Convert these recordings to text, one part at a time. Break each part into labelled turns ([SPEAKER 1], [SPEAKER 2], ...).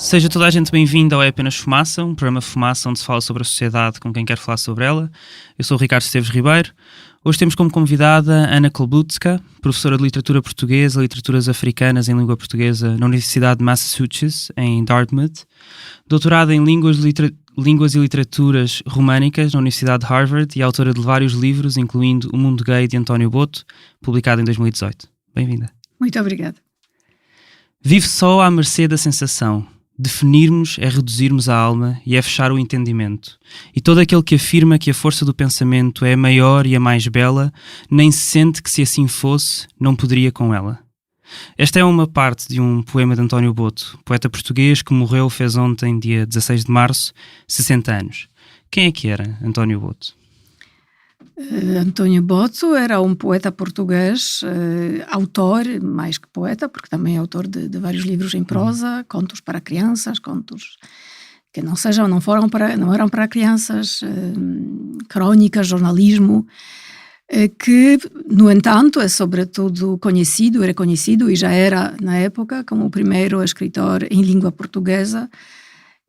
[SPEAKER 1] Seja toda a gente bem-vinda ao É Apenas Fumaça, um programa Fumaça onde se fala sobre a sociedade com quem quer falar sobre ela. Eu sou o Ricardo Esteves Ribeiro. Hoje temos como convidada Ana Klobutska, professora de Literatura Portuguesa e Literaturas Africanas em Língua Portuguesa na Universidade de Massachusetts, em Dartmouth, doutorada em Línguas e Literaturas Românicas na Universidade de Harvard e autora de vários livros, incluindo O Mundo Gay, de António Boto, publicado em 2018. Bem-vinda.
[SPEAKER 2] Muito obrigada.
[SPEAKER 1] Vive só à mercê da sensação. Definirmos é reduzirmos a alma e é fechar o entendimento. E todo aquele que afirma que a força do pensamento é a maior e a mais bela, nem se sente que se assim fosse, não poderia com ela. Esta é uma parte de um poema de António Boto, poeta português que morreu fez ontem, dia 16 de março, 60 anos. Quem é que era António Boto?
[SPEAKER 2] António Boto era um poeta português, autor, mais que poeta, porque também é autor de vários livros em prosa, contos para crianças, contos que não eram para crianças, crónicas, jornalismo, que, no entanto, é sobretudo conhecido e reconhecido, e já era, na época, como o primeiro escritor em língua portuguesa,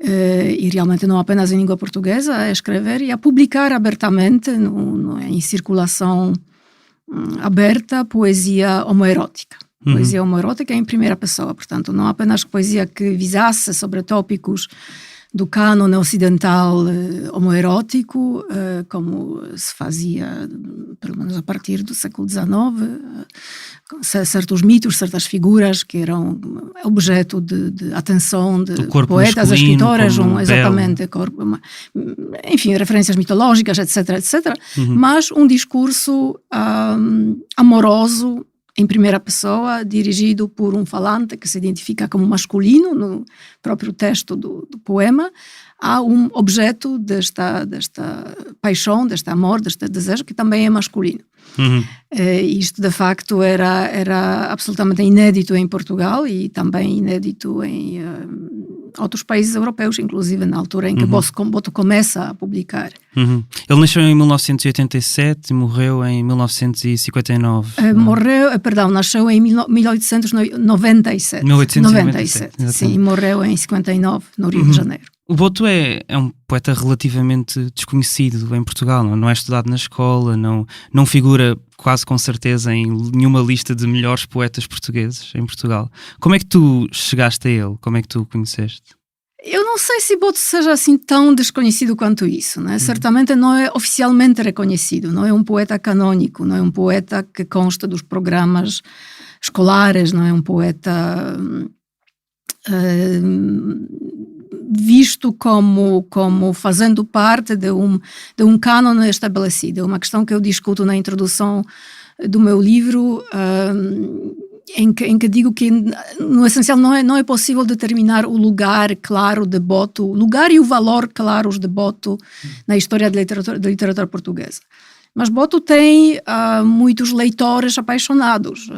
[SPEAKER 2] e realmente não apenas em língua portuguesa, a escrever e a publicar abertamente, em circulação aberta, poesia homoerótica. Poesia homoerótica em primeira pessoa, portanto, não apenas poesia que visasse sobre tópicos do cânone ocidental homoerótico, como se fazia, pelo menos a partir do século XIX, certos mitos, certas figuras que eram objeto de atenção de poetas, escritoras, exatamente, enfim, referências mitológicas, etc, etc, mas um discurso amoroso, em primeira pessoa, dirigido por um falante que se identifica como masculino no próprio texto do poema, há um objeto desta paixão, deste amor, deste desejo, que também é masculino. Isto, de facto, era absolutamente inédito em Portugal e também inédito em outros países europeus, inclusive na altura em que Boto começa a publicar.
[SPEAKER 1] Ele nasceu em 1987 e morreu em 1959.
[SPEAKER 2] Nasceu em 1897.
[SPEAKER 1] 1897,
[SPEAKER 2] sim, e morreu em 59, no Rio de Janeiro.
[SPEAKER 1] O Boto é um poeta relativamente desconhecido em Portugal, não é estudado na escola, não figura quase com certeza em nenhuma lista de melhores poetas portugueses em Portugal. Como é que tu chegaste a ele? Como é que tu o conheceste?
[SPEAKER 2] Eu não sei se Boto seja assim tão desconhecido quanto isso, né? Certamente não é oficialmente reconhecido, não é um poeta canônico, não é um poeta que consta dos programas escolares, não é um poeta visto como fazendo parte de um cânone estabelecido. É uma questão que eu discuto na introdução do meu livro, em que digo que, no essencial, não é possível determinar o lugar claro de Boto, o lugar e o valor claros de Boto na história da literatura portuguesa. Mas Boto tem muitos leitores apaixonados,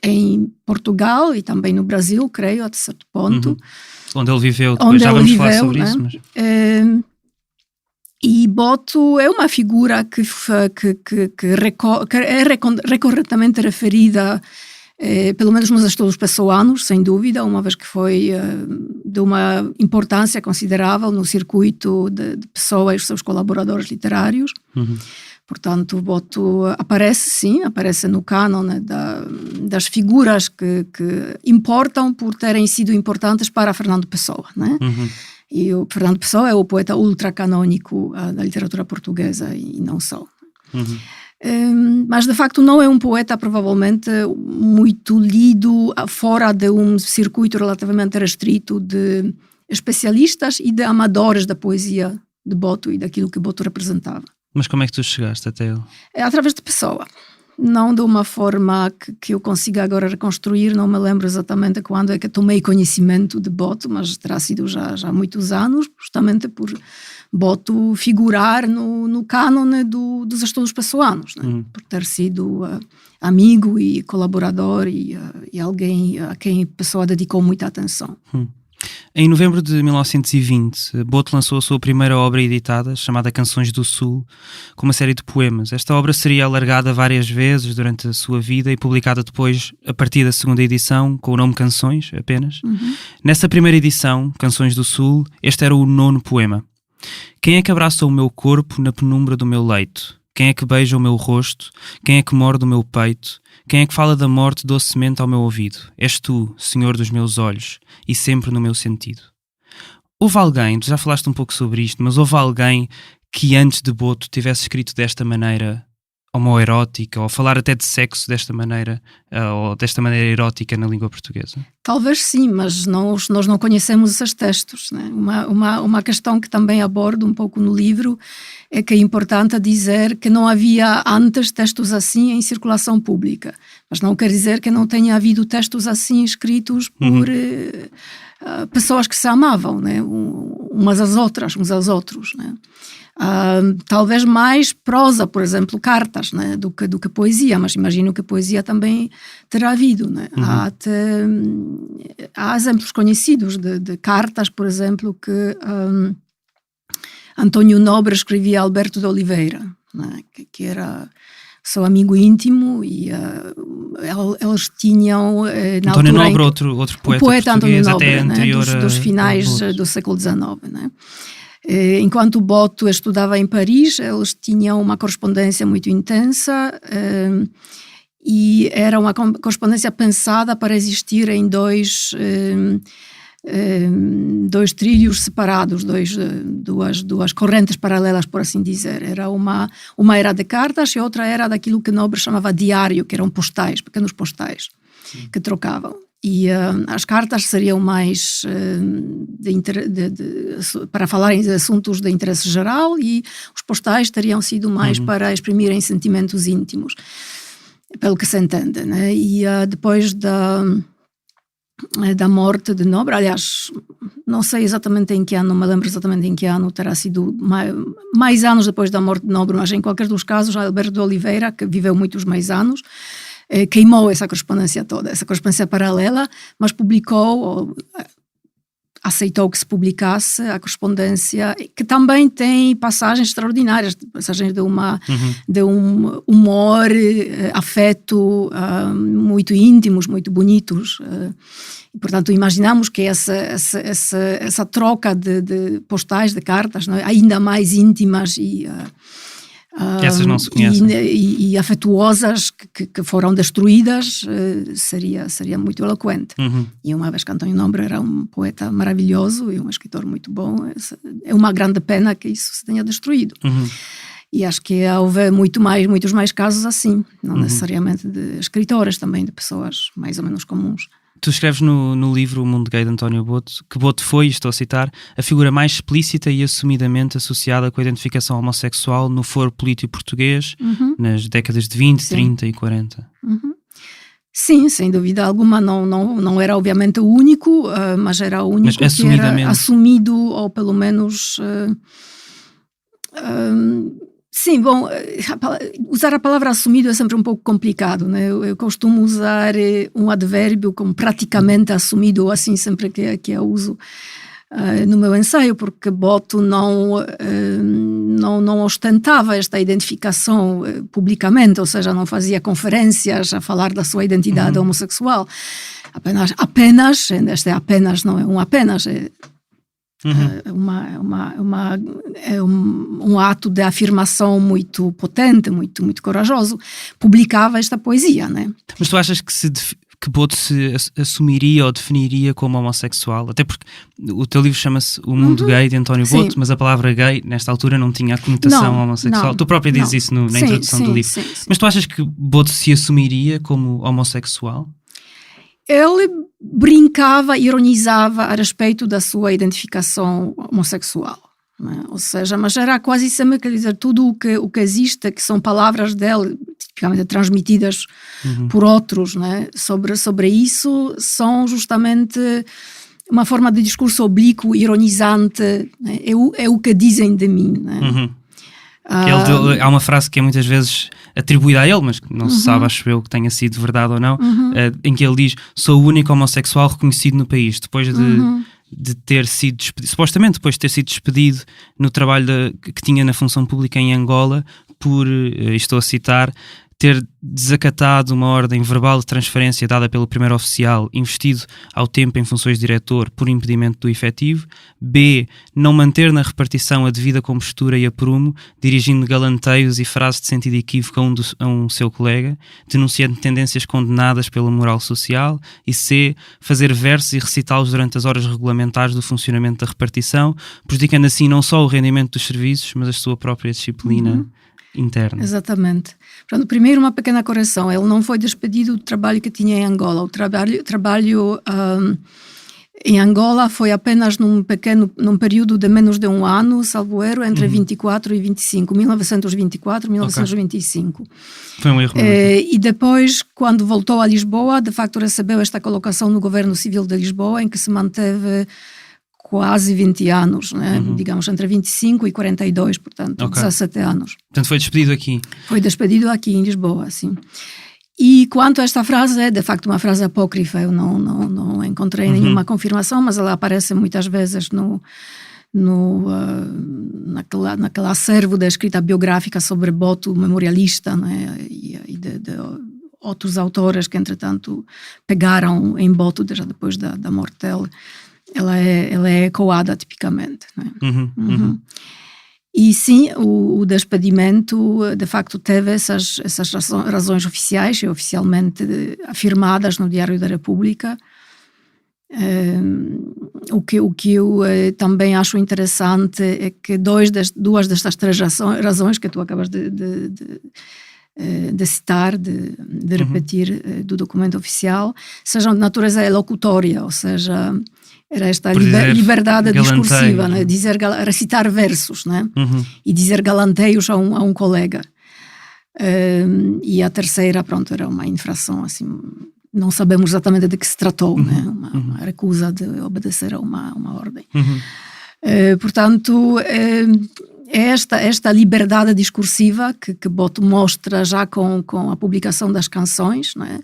[SPEAKER 2] em Portugal e também no Brasil, creio, até certo ponto.
[SPEAKER 1] Onde ele viveu, depois já vamos falar sobre isso. Mas...
[SPEAKER 2] E Boto é uma figura que é recorrentemente referida, pelo menos nos estudos pessoanos, sem dúvida, uma vez que foi de uma importância considerável no circuito de Pessoa e os seus colaboradores literários. Portanto, Boto aparece no cânone das figuras que importam por terem sido importantes para Fernando Pessoa, né? E o Fernando Pessoa é o poeta ultracanônico da literatura portuguesa e não só. Mas, de facto, não é um poeta provavelmente muito lido fora de um circuito relativamente restrito de especialistas e de amadores da poesia de Boto e daquilo que Boto representava.
[SPEAKER 1] Mas como é que tu chegaste até ele?
[SPEAKER 2] Através de Pessoa. Não de uma forma que eu consiga agora reconstruir, não me lembro exatamente quando é que tomei conhecimento de Boto, mas terá sido já há muitos anos, justamente por Boto figurar no cânone dos estudos pessoanos, né? Por ter sido amigo e colaborador e alguém a quem a Pessoa dedicou muita atenção.
[SPEAKER 1] Em novembro de 1920, Boto lançou a sua primeira obra editada, chamada Canções do Sul, com uma série de poemas. Esta obra seria alargada várias vezes durante a sua vida e publicada depois, a partir da segunda edição, com o nome Canções, apenas. Nessa primeira edição, Canções do Sul, este era o 9º poema. Quem é que abraça o meu corpo na penumbra do meu leito? Quem é que beija o meu rosto? Quem é que morde o meu peito? Quem é que fala da morte docemente ao meu ouvido? És tu, Senhor dos meus olhos, e sempre no meu sentido. Houve alguém, tu já falaste um pouco sobre isto, mas houve alguém que antes de Boto tivesse escrito desta maneira homoerótica, ou falar até de sexo desta maneira, ou desta maneira erótica na língua portuguesa?
[SPEAKER 2] Talvez sim, mas nós não conhecemos esses textos, né? Uma questão que também abordo um pouco no livro é que é importante dizer que não havia antes textos assim em circulação pública, mas não quer dizer que não tenha havido textos assim escritos por pessoas que se amavam, né? Umas às outras, uns aos outros, né? Talvez mais prosa, por exemplo, cartas, né, do que poesia, mas imagino que poesia também terá havido, né? Há exemplos conhecidos de cartas, por exemplo, que Antônio Nobre escrevia a Alberto de Oliveira, né, que era seu amigo íntimo, e eles tinham na
[SPEAKER 1] Antônio
[SPEAKER 2] altura
[SPEAKER 1] Nobre, outro poeta
[SPEAKER 2] português,
[SPEAKER 1] até anterior,
[SPEAKER 2] né, dos finais do século XIX, né? Enquanto Boto estudava em Paris, eles tinham uma correspondência muito intensa, e era uma correspondência pensada para existir em dois trilhos separados, duas correntes paralelas, por assim dizer. Era uma era de cartas e outra era daquilo que Nobre chamava diário, que eram postais, pequenos postais, que trocavam. E as cartas seriam mais para falarem de assuntos de interesse geral, e os postais teriam sido mais para exprimirem sentimentos íntimos, pelo que se entende, né? E depois da morte de Nobre, aliás, não sei exatamente em que ano, não me lembro exatamente em que ano, terá sido mais anos depois da morte de Nobre, mas em qualquer dos casos, Alberto de Oliveira, que viveu muitos mais anos, queimou essa correspondência toda, essa correspondência paralela, mas publicou, ou aceitou que se publicasse a correspondência, que também tem passagens extraordinárias, passagens de um humor, afeto, muito íntimos, muito bonitos. E, portanto, imaginamos que essa troca de postais, de cartas, não é? Ainda mais íntimas e
[SPEAKER 1] que essas não se conhecem.
[SPEAKER 2] E afetuosas, que foram destruídas, seria muito eloquente. E uma vez que Antônio Nobre era um poeta maravilhoso e um escritor muito bom, é uma grande pena que isso se tenha destruído. E acho que houve muitos mais casos assim, não necessariamente de escritores, também de pessoas mais ou menos comuns.
[SPEAKER 1] Tu escreves no livro O Mundo Gay de António Boto que Boto foi, estou a citar, a figura mais explícita e assumidamente associada com a identificação homossexual no foro político português nas décadas de 20, Sim. 30 e 40.
[SPEAKER 2] Sim, sem dúvida alguma, não era obviamente o único, mas era o único que era assumido, ou pelo menos... Sim, bom, usar a palavra assumido é sempre um pouco complicado, né? Eu costumo usar um advérbio como praticamente assumido, ou assim sempre que eu uso no meu ensaio, porque Boto não ostentava esta identificação publicamente, ou seja, não fazia conferências a falar da sua identidade homossexual. Apenas, este é apenas, não é um apenas, um ato de afirmação muito potente, muito corajoso, publicava esta poesia, né?
[SPEAKER 1] Mas tu achas que Boto se assumiria ou definiria como homossexual? Até porque o teu livro chama-se O Mundo Gay de António Boto, mas a palavra gay nesta altura não tinha a conotação homossexual. Tu própria dizes isso na introdução do livro. Sim. Mas tu achas que Boto se assumiria como homossexual?
[SPEAKER 2] Ele brincava, ironizava a respeito da sua identificação homossexual, né? Ou seja, mas era quase sempre, quer dizer, tudo o que existe, que são palavras dele, tipicamente transmitidas por outros, né? Sobre isso, são justamente uma forma de discurso oblíquo, ironizante, né? É o que dizem de mim, né?
[SPEAKER 1] Há uma frase que é muitas vezes atribuída a ele, mas que não se sabe, acho eu, que tenha sido verdade ou não, em que ele diz: sou o único homossexual reconhecido no país. Depois de ter sido despedido, supostamente depois de ter sido despedido no trabalho que tinha na função pública em Angola, por, estou a citar, ter desacatado uma ordem verbal de transferência dada pelo primeiro oficial, investido ao tempo em funções de diretor por impedimento do efetivo. B. Não manter na repartição a devida compostura e aprumo, dirigindo galanteios e frases de sentido equívoco a um seu colega, denunciando tendências condenadas pela moral social. E C. Fazer versos e recitá-los durante as horas regulamentares do funcionamento da repartição, prejudicando assim não só o rendimento dos serviços, mas a sua própria disciplina interna.
[SPEAKER 2] Exatamente. Portanto, primeiro uma pequena correção. Ele não foi despedido do trabalho que tinha em Angola. O trabalho em Angola foi apenas num período de menos de um ano, salvo erro, entre 24 e 25, 1924 e 1925.
[SPEAKER 1] Foi um erro.
[SPEAKER 2] E depois, quando voltou a Lisboa, de facto recebeu esta colocação no Governo Civil de Lisboa, em que se manteve quase 20 anos, né? Digamos, entre 25 e 42, portanto, 17 anos.
[SPEAKER 1] Portanto, foi despedido aqui?
[SPEAKER 2] Foi despedido aqui em Lisboa, sim. E quanto a esta frase, é de facto uma frase apócrifa, eu não encontrei nenhuma confirmação, mas ela aparece muitas vezes naquele acervo da escrita biográfica sobre Boto, memorialista, né? E de outros autores que, entretanto, pegaram em Boto já depois da morte dele. Ela é ecoada tipicamente. Né? E sim, o despedimento de facto teve essas razões oficiais e oficialmente afirmadas no Diário da República. O que eu também acho interessante é que duas destas três razões que tu acabas de citar, de repetir do documento oficial, sejam de natureza elocutória, ou seja, era esta liberdade discursiva, né? Recitar versos, né? E dizer galanteios a um colega. E a terceira, pronto, era uma infração, assim, não sabemos exatamente de que se tratou, né? Uma recusa de obedecer a uma ordem. Portanto, esta liberdade discursiva que Boto mostra já com a publicação das canções, né?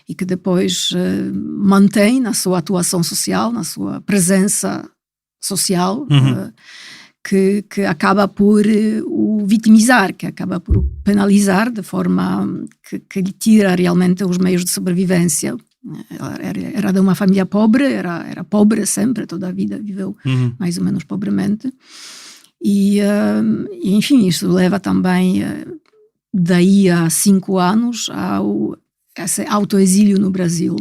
[SPEAKER 2] E que depois mantém na sua atuação social, na sua presença social, que acaba por o vitimizar, que acaba por o penalizar de forma que lhe tira realmente os meios de sobrevivência. Era de uma família pobre, era pobre sempre, toda a vida viveu mais ou menos pobremente. E enfim, isso leva também, daí a 5 anos, esse autoexílio no Brasil,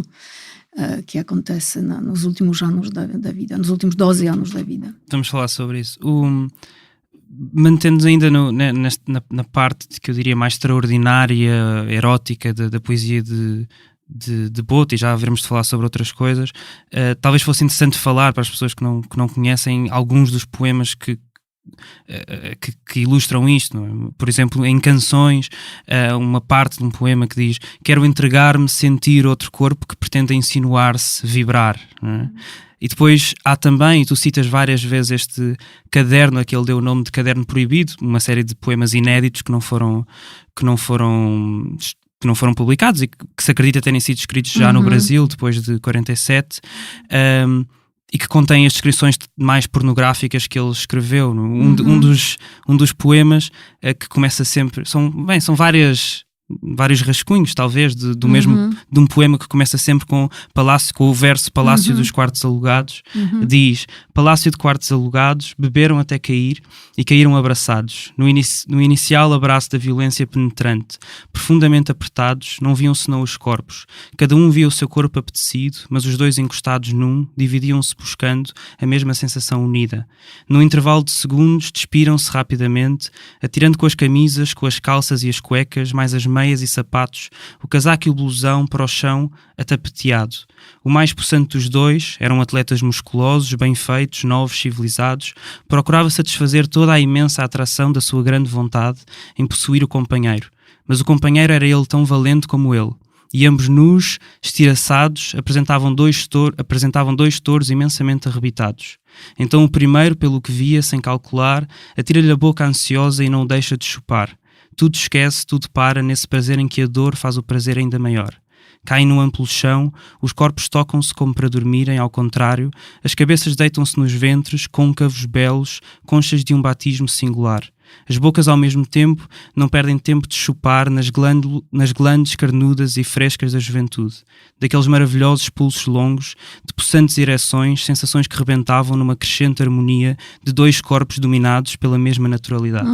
[SPEAKER 2] que acontece nos últimos anos da vida, nos últimos 12 anos da vida.
[SPEAKER 1] Vamos falar sobre isso. Mantendo-nos ainda na parte que eu diria mais extraordinária, erótica da poesia de Boto, e já haveremos de falar sobre outras coisas, talvez fosse interessante falar para as pessoas que não conhecem alguns dos poemas que ilustram isto, não é? Por exemplo, em Canções, uma parte de um poema que diz: quero entregar-me, sentir outro corpo que pretenda insinuar-se, vibrar, não é? E depois há também, e tu citas várias vezes este caderno a que ele deu o nome de Caderno Proibido, uma série de poemas inéditos que não foram publicados e que se acredita terem sido escritos já no Brasil depois de 47, e que contém as descrições mais pornográficas que ele escreveu. Um dos poemas que começa sempre... São vários rascunhos, talvez, de um poema que começa sempre com o verso Palácio dos Quartos Alugados. Diz: Palácio de quartos alugados, beberam até cair e caíram abraçados. No inicial abraço da violência penetrante, profundamente apertados, não viam senão os corpos. Cada um via o seu corpo apetecido, mas os dois encostados dividiam-se buscando a mesma sensação unida. Num intervalo de segundos, despiram-se rapidamente, atirando com as camisas, com as calças e as cuecas, mais as meias e sapatos, o casaco e o blusão para o chão, atapeteado. O mais possante dos dois, eram atletas musculosos, bem feitos, novos, civilizados, procurava satisfazer toda a imensa atração da sua grande vontade em possuir o companheiro. Mas o companheiro era ele tão valente como ele. E ambos nus, estiraçados, apresentavam dois touros imensamente arrebitados. Então o primeiro, pelo que via, sem calcular, atira-lhe a boca ansiosa e não o deixa de chupar. Tudo esquece, tudo para, nesse prazer em que a dor faz o prazer ainda maior. caem no amplo chão, os corpos tocam-se como para dormirem, ao contrário, as cabeças deitam-se nos ventres, côncavos, belos, conchas de um batismo singular. As bocas, ao mesmo tempo, não perdem tempo de chupar nas glândulas carnudas e frescas da juventude, daqueles maravilhosos pulsos longos, de possantes ereções, sensações que rebentavam numa crescente harmonia de dois corpos dominados pela mesma naturalidade.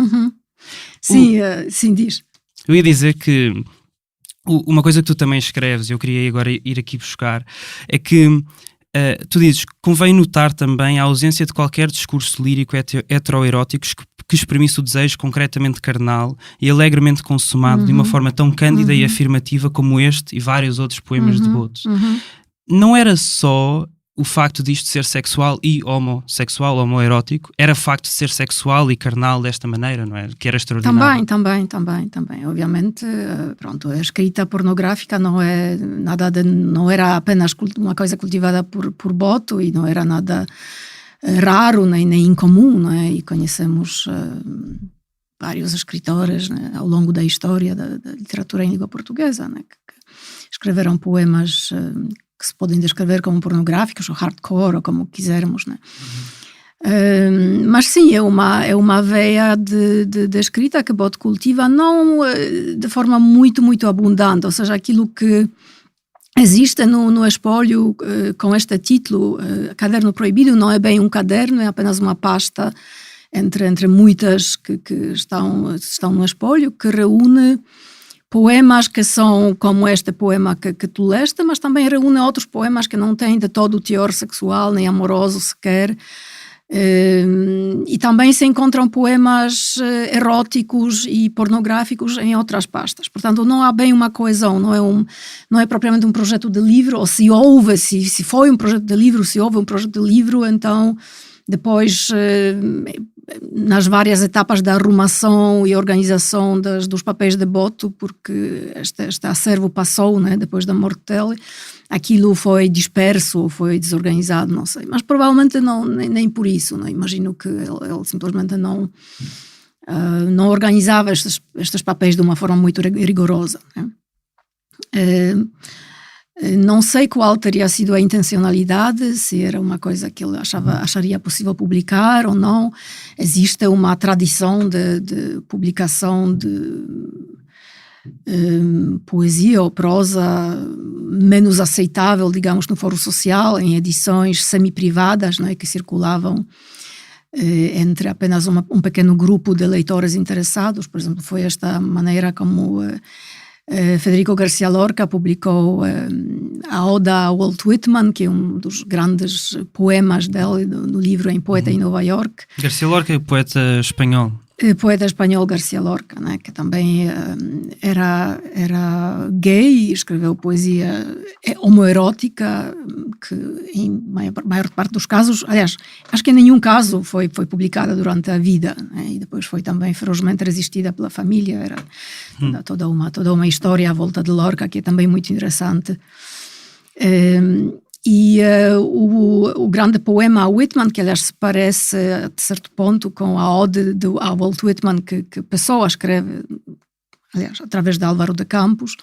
[SPEAKER 2] Sim, sim, diz.
[SPEAKER 1] Eu ia dizer que uma coisa que tu também escreves, eu queria agora ir aqui buscar, é que tu dizes, convém notar também a ausência de qualquer discurso lírico heteroerótico que exprimisse o desejo concretamente carnal e alegremente consumado de uma forma tão cândida e afirmativa como este e vários outros poemas de Boto. Não era só o facto disto ser sexual e homossexual, homoerótico, era facto de ser sexual e carnal desta maneira, não é? Que era extraordinário.
[SPEAKER 2] Também. Obviamente, pronto, a escrita pornográfica não era apenas uma coisa cultivada por Boto e não era nada raro nem incomum, não é? E conhecemos vários escritores, né, ao longo da história da literatura em língua portuguesa, né, que escreveram poemas que se podem descrever como pornográficos ou hardcore, ou como quisermos, né? Mas sim, é uma veia de escrita que Boto cultiva, não de forma muito, muito abundante, ou seja, aquilo que existe no espólio com este título, Caderno Proibido, não é bem um caderno, é apenas uma pasta entre muitas que estão no espólio, que reúne poemas que são como este poema que tu leste, mas também reúne outros poemas que não têm de todo o teor sexual nem amoroso sequer. E também se encontram poemas eróticos e pornográficos em outras pastas. Portanto, não há bem uma coesão, não é propriamente um projeto de livro, ou se foi um projeto de livro, se houve um projeto de livro, então depois, nas várias etapas da arrumação e organização dos papéis de Boto, porque este acervo passou, né, depois da morte dele, aquilo foi disperso ou foi desorganizado, não sei. Mas provavelmente nem por isso. Não? Imagino que ele simplesmente não organizava estes papéis de uma forma muito rigorosa. Né? Não sei qual teria sido a intencionalidade, se era uma coisa que ele acharia possível publicar ou não. Existe uma tradição de publicação de poesia ou prosa menos aceitável, digamos, no foro social, em edições semi-privadas, não é, que circulavam entre apenas um pequeno grupo de leitores interessados. Por exemplo, foi esta maneira como Federico García Lorca publicou a Oda a Walt Whitman, que é um dos grandes poemas dele no livro Em Poeta em Nova York.
[SPEAKER 1] García Lorca é poeta espanhol.
[SPEAKER 2] Poeta espanhol García Lorca, né, que também era gay, escreveu poesia homoerótica, que em maior parte dos casos, aliás, acho que em nenhum caso foi publicada durante a vida, né, e depois foi também ferozmente resistida pela família. Era toda uma história à volta de Lorca que é também muito interessante. E o grande poema a Whitman, que aliás se parece a certo ponto com a ode a Walt Whitman que Pessoa escreve, aliás, através de Álvaro de Campos,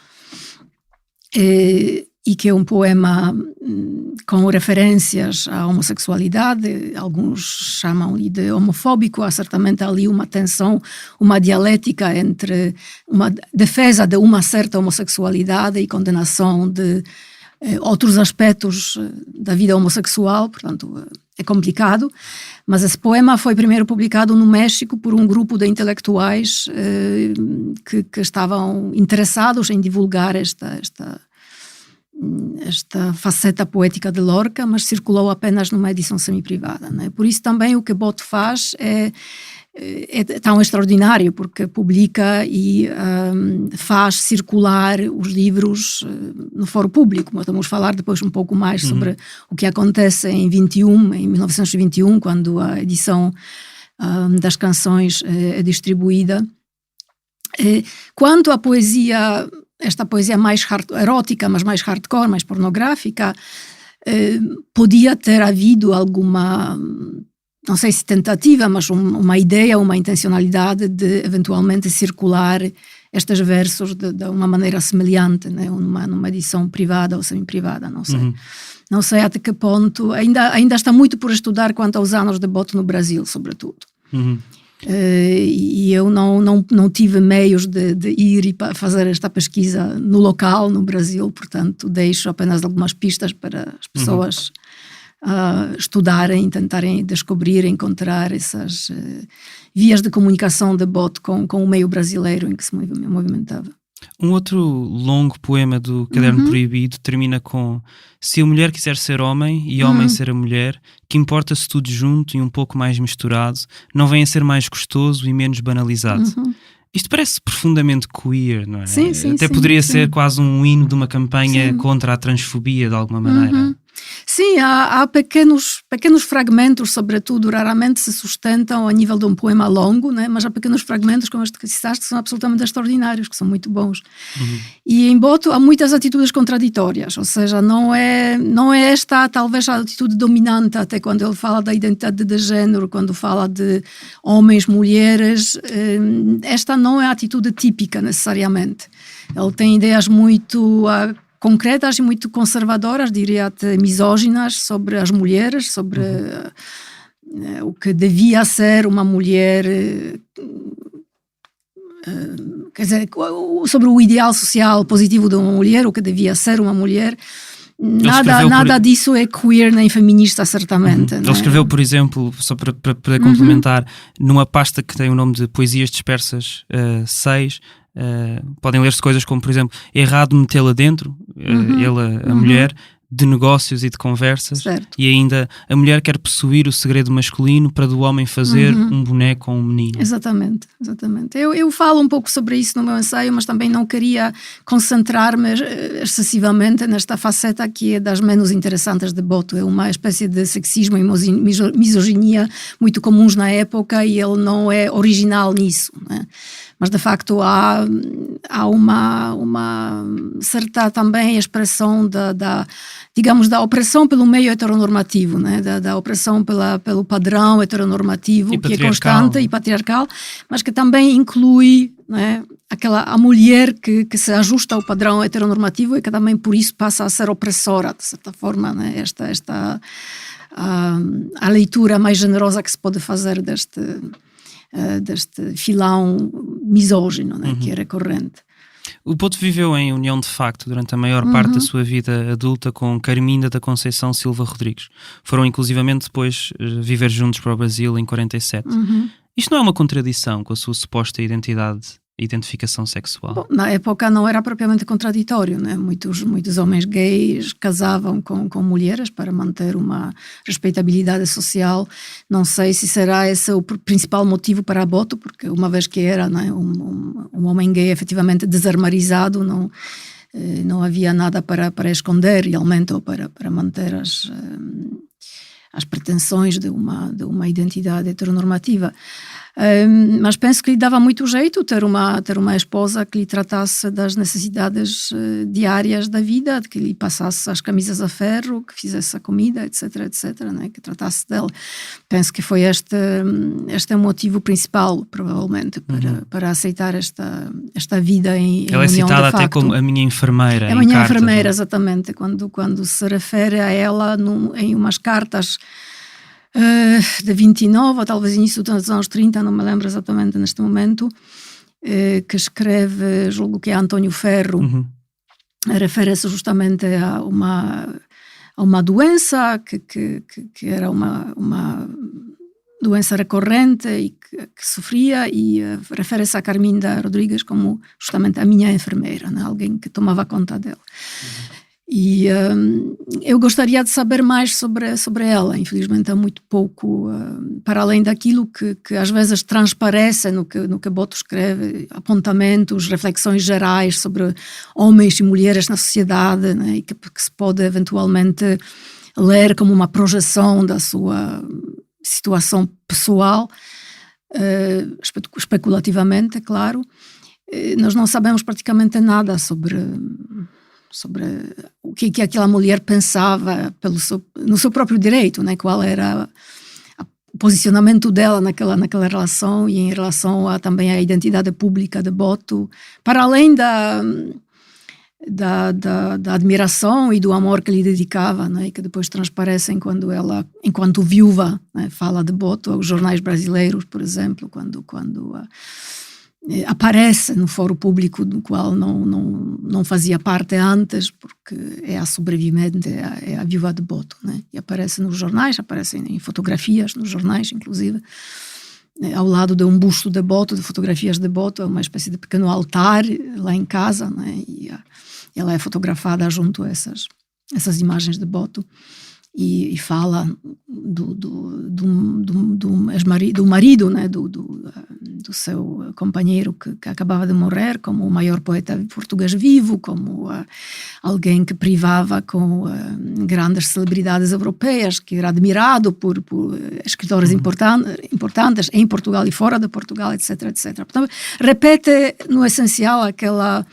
[SPEAKER 2] e que é um poema com referências à homossexualidade. Alguns chamam-lhe de homofóbico. Há certamente ali uma tensão, uma dialética entre uma defesa de uma certa homossexualidade e condenação de outros aspectos da vida homossexual. Portanto, é complicado, mas esse poema foi primeiro publicado no México por um grupo de intelectuais que estavam interessados em divulgar esta faceta poética de Lorca, mas circulou apenas numa edição semi-privada, né? Por isso também o que Boto faz é tão extraordinário, porque publica e faz circular os livros no foro público. Mas vamos falar depois um pouco mais sobre o que acontece em 1921, quando a edição das canções é distribuída. Quanto à poesia, esta poesia mais erótica, mas mais hardcore, mais pornográfica, podia ter havido alguma, não sei se tentativa, mas uma ideia, uma intencionalidade de eventualmente circular estes versos de uma maneira semelhante, né? Numa edição privada ou semi-privada, não sei. Não sei até que ponto, ainda está muito por estudar quanto aos anos de boto no Brasil, sobretudo. E eu não tive meios de ir e fazer esta pesquisa no local, no Brasil, portanto deixo apenas algumas pistas para as pessoas estudarem, tentarem descobrir, encontrar essas vias de comunicação de Boto com o meio brasileiro em que se movimentava.
[SPEAKER 1] Um outro longo poema do Caderno Proibido termina com: se a mulher quiser ser homem e homem ser a mulher, que importa se tudo junto e um pouco mais misturado, não vem a ser mais gostoso e menos banalizado. Isto parece profundamente queer, não é?
[SPEAKER 2] Sim,
[SPEAKER 1] Até poderia ser quase um hino de uma campanha contra a transfobia, de alguma maneira.
[SPEAKER 2] Sim, há pequenos fragmentos, sobretudo, raramente se sustentam a nível de um poema longo, né? Mas há pequenos fragmentos, como este que citaste, que são absolutamente extraordinários, que são muito bons. E em Boto há muitas atitudes contraditórias, ou seja, não é esta talvez a atitude dominante, até quando ele fala da identidade de género, quando fala de homens, mulheres, esta não é a atitude típica necessariamente. Ele tem ideias muito concretas e muito conservadoras, diria até misóginas, sobre as mulheres, sobre o que devia ser uma mulher, quer dizer, sobre o ideal social positivo de uma mulher, o que devia ser uma mulher. Nada disso é queer nem feminista, certamente.
[SPEAKER 1] Ele escreveu, por exemplo, só para complementar, numa pasta que tem o nome de Poesias Dispersas 6, podem ler-se coisas como, por exemplo, errado metê-la dentro, a mulher, de negócios e de conversas,
[SPEAKER 2] certo.
[SPEAKER 1] E ainda a mulher quer possuir o segredo masculino para do homem fazer um boneco ou um menino.
[SPEAKER 2] Exatamente. Eu falo um pouco sobre isso no meu ensaio, mas também não queria concentrar-me excessivamente nesta faceta que é das menos interessantes de Boto. É uma espécie de sexismo e misoginia muito comuns na época e ele não é original nisso, né? Mas de facto há uma certa também expressão digamos, da opressão pelo meio heteronormativo, né? da opressão pelo padrão heteronormativo, que é constante e patriarcal, mas que também inclui, né, a mulher que se ajusta ao padrão heteronormativo e que também por isso passa a ser opressora, de certa forma, né? A leitura mais generosa que se pode fazer deste filão misógino, né, que é recorrente.
[SPEAKER 1] O Boto viveu em união de facto durante a maior parte da sua vida adulta com Carminda da Conceição Silva Rodrigues. Foram inclusivamente depois viver juntos para o Brasil em 47. Isto não é uma contradição com a sua suposta identificação sexual?
[SPEAKER 2] Bom, na época não era propriamente contraditório, né? Muitos homens gays casavam com mulheres para manter uma respeitabilidade social. Não sei se será esse o principal motivo para Boto, porque uma vez que era, né, um homem gay efetivamente desarmarizado, não havia nada para esconder realmente ou para manter as pretensões de uma identidade heteronormativa. Mas penso que lhe dava muito jeito ter uma esposa que lhe tratasse das necessidades diárias da vida, que lhe passasse as camisas a ferro, que fizesse a comida, etc, né? Que tratasse dela. Penso que foi este o motivo principal, provavelmente, para aceitar esta vida em
[SPEAKER 1] ela
[SPEAKER 2] união
[SPEAKER 1] é citada
[SPEAKER 2] de facto.
[SPEAKER 1] Até como a minha enfermeira.
[SPEAKER 2] É a minha enfermeira, exatamente. Quando se refere a ela em umas cartas de 29, ou talvez início dos anos 30, não me lembro exatamente neste momento, que escreve, julgo que é António Ferro, refere-se justamente a uma doença que era uma doença recorrente e que sofria, e refere-se a Carminda Rodrigues como justamente a minha enfermeira, né? Alguém que tomava conta dela. E eu gostaria de saber mais sobre ela. Infelizmente há muito pouco, para além daquilo que às vezes transparece no que Boto escreve, apontamentos, reflexões gerais sobre homens e mulheres na sociedade, né, e que se pode eventualmente ler como uma projeção da sua situação pessoal, especulativamente, é claro. Nós não sabemos praticamente nada sobre o que aquela mulher pensava no seu próprio direito, né? Qual era o posicionamento dela naquela relação e em relação também à identidade pública de Boto, para além da admiração e do amor que lhe dedicava, né, e que depois transparecem quando ela, enquanto viúva, né, fala de Boto aos jornais brasileiros, por exemplo, quando aparece no fórum público do qual não fazia parte antes, porque é a sobrevivente, é a viúva de Boto, né, e aparece nos jornais, aparece em fotografias nos jornais, inclusive, ao lado de um busto de Boto, de fotografias de Boto, é uma espécie de pequeno altar lá em casa, né, e ela é fotografada junto a essas imagens de Boto e fala do marido, né, do seu companheiro que acabava de morrer, como o maior poeta português vivo, como alguém que privava com grandes celebridades europeias, que era admirado por escritores importantes em Portugal e fora de Portugal, etc, etc. Portanto, repete no essencial aquela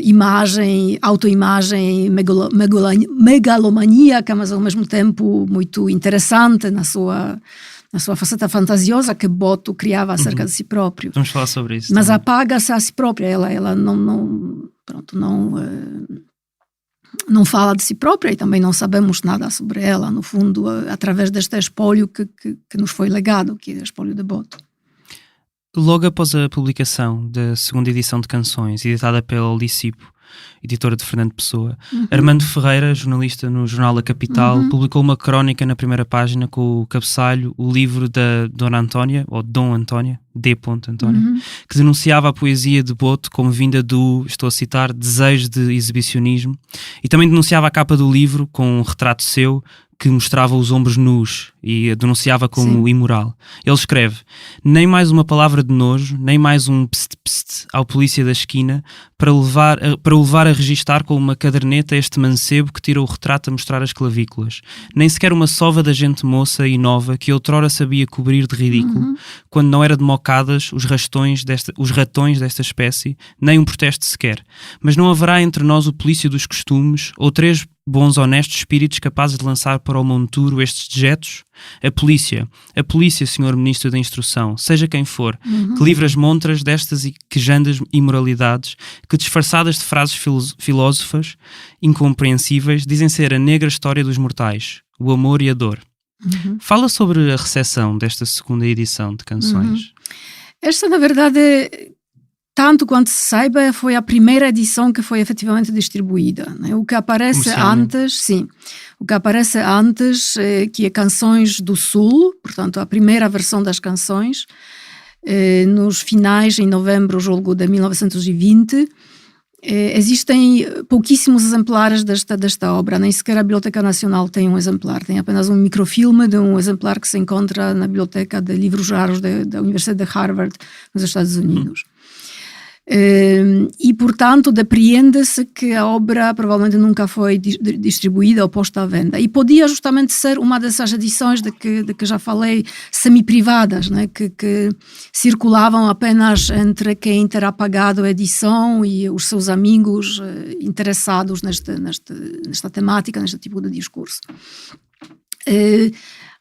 [SPEAKER 2] imagem, autoimagem megalomaníaca, mas ao mesmo tempo muito interessante na sua faceta fantasiosa que Boto criava acerca de si próprio.
[SPEAKER 1] Vamos falar sobre isso.
[SPEAKER 2] Mas
[SPEAKER 1] também.
[SPEAKER 2] apaga-se a si própria, ela não fala de si própria e também não sabemos nada sobre ela, no fundo, através deste espólio que nos foi legado, que é o espólio de Boto.
[SPEAKER 1] Logo após a publicação da segunda edição de Canções, editada pela Licipo, editora de Fernando Pessoa, Armando Ferreira, jornalista no jornal A Capital, publicou uma crónica na primeira página com o cabeçalho O Livro da Dona Antónia, ou Dom Antónia, D. Antónia, que denunciava a poesia de Boto como vinda do, estou a citar, desejo de exibicionismo, e também denunciava a capa do livro com um retrato seu que mostrava os ombros nus e a denunciava como imoral. Ele escreve: nem mais uma palavra de nojo, nem mais um pst-pst ao polícia da esquina para o levar a registar com uma caderneta este mancebo que tira o retrato a mostrar as clavículas. Nem sequer uma sova da gente moça e nova que outrora sabia cobrir de ridículo, quando não era de mocadas os ratões desta espécie, nem um protesto sequer. Mas não haverá entre nós o polícia dos costumes ou três bons honestos espíritos capazes de lançar para o monturo estes dejetos? A polícia, senhor Ministro da Instrução, seja quem for, que livre as montras destas e quejandas imoralidades, que disfarçadas de frases filósofas incompreensíveis, dizem ser a negra história dos mortais, o amor e a dor. Fala sobre a recepção desta segunda edição de Canções.
[SPEAKER 2] Esta, na verdade, tanto quanto se saiba, foi a primeira edição que foi efetivamente distribuída, né? O que aparece antes, que é Canções do Sul, portanto a primeira versão das canções, nos finais, em novembro, julgo, de 1920, existem pouquíssimos exemplares desta obra, nem sequer a Biblioteca Nacional tem um exemplar, tem apenas um microfilme de um exemplar que se encontra na Biblioteca de Livros Raros da Universidade de Harvard, nos Estados Unidos. E, portanto, depreende-se que a obra provavelmente nunca foi distribuída ou posta à venda. E podia justamente ser uma dessas edições de que já falei, semi-privadas, né? que circulavam apenas entre quem terá pagado a edição e os seus amigos interessados nesta temática, neste tipo de discurso.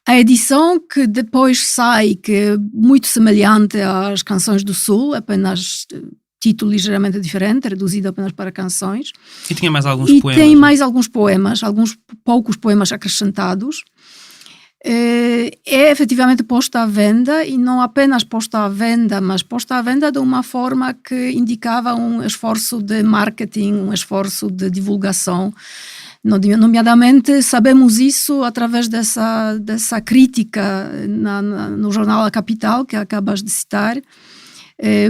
[SPEAKER 2] A edição que depois sai, que é muito semelhante às Canções do Sul, apenas título ligeiramente diferente, reduzido apenas para canções.
[SPEAKER 1] E tinha mais alguns poemas.
[SPEAKER 2] E tem mais alguns poemas, alguns poucos poemas acrescentados. É efetivamente posta à venda, e não apenas posta à venda, mas posta à venda de uma forma que indicava um esforço de marketing, um esforço de divulgação. Nomeadamente, sabemos isso através dessa crítica no jornal A Capital, que acabas de citar,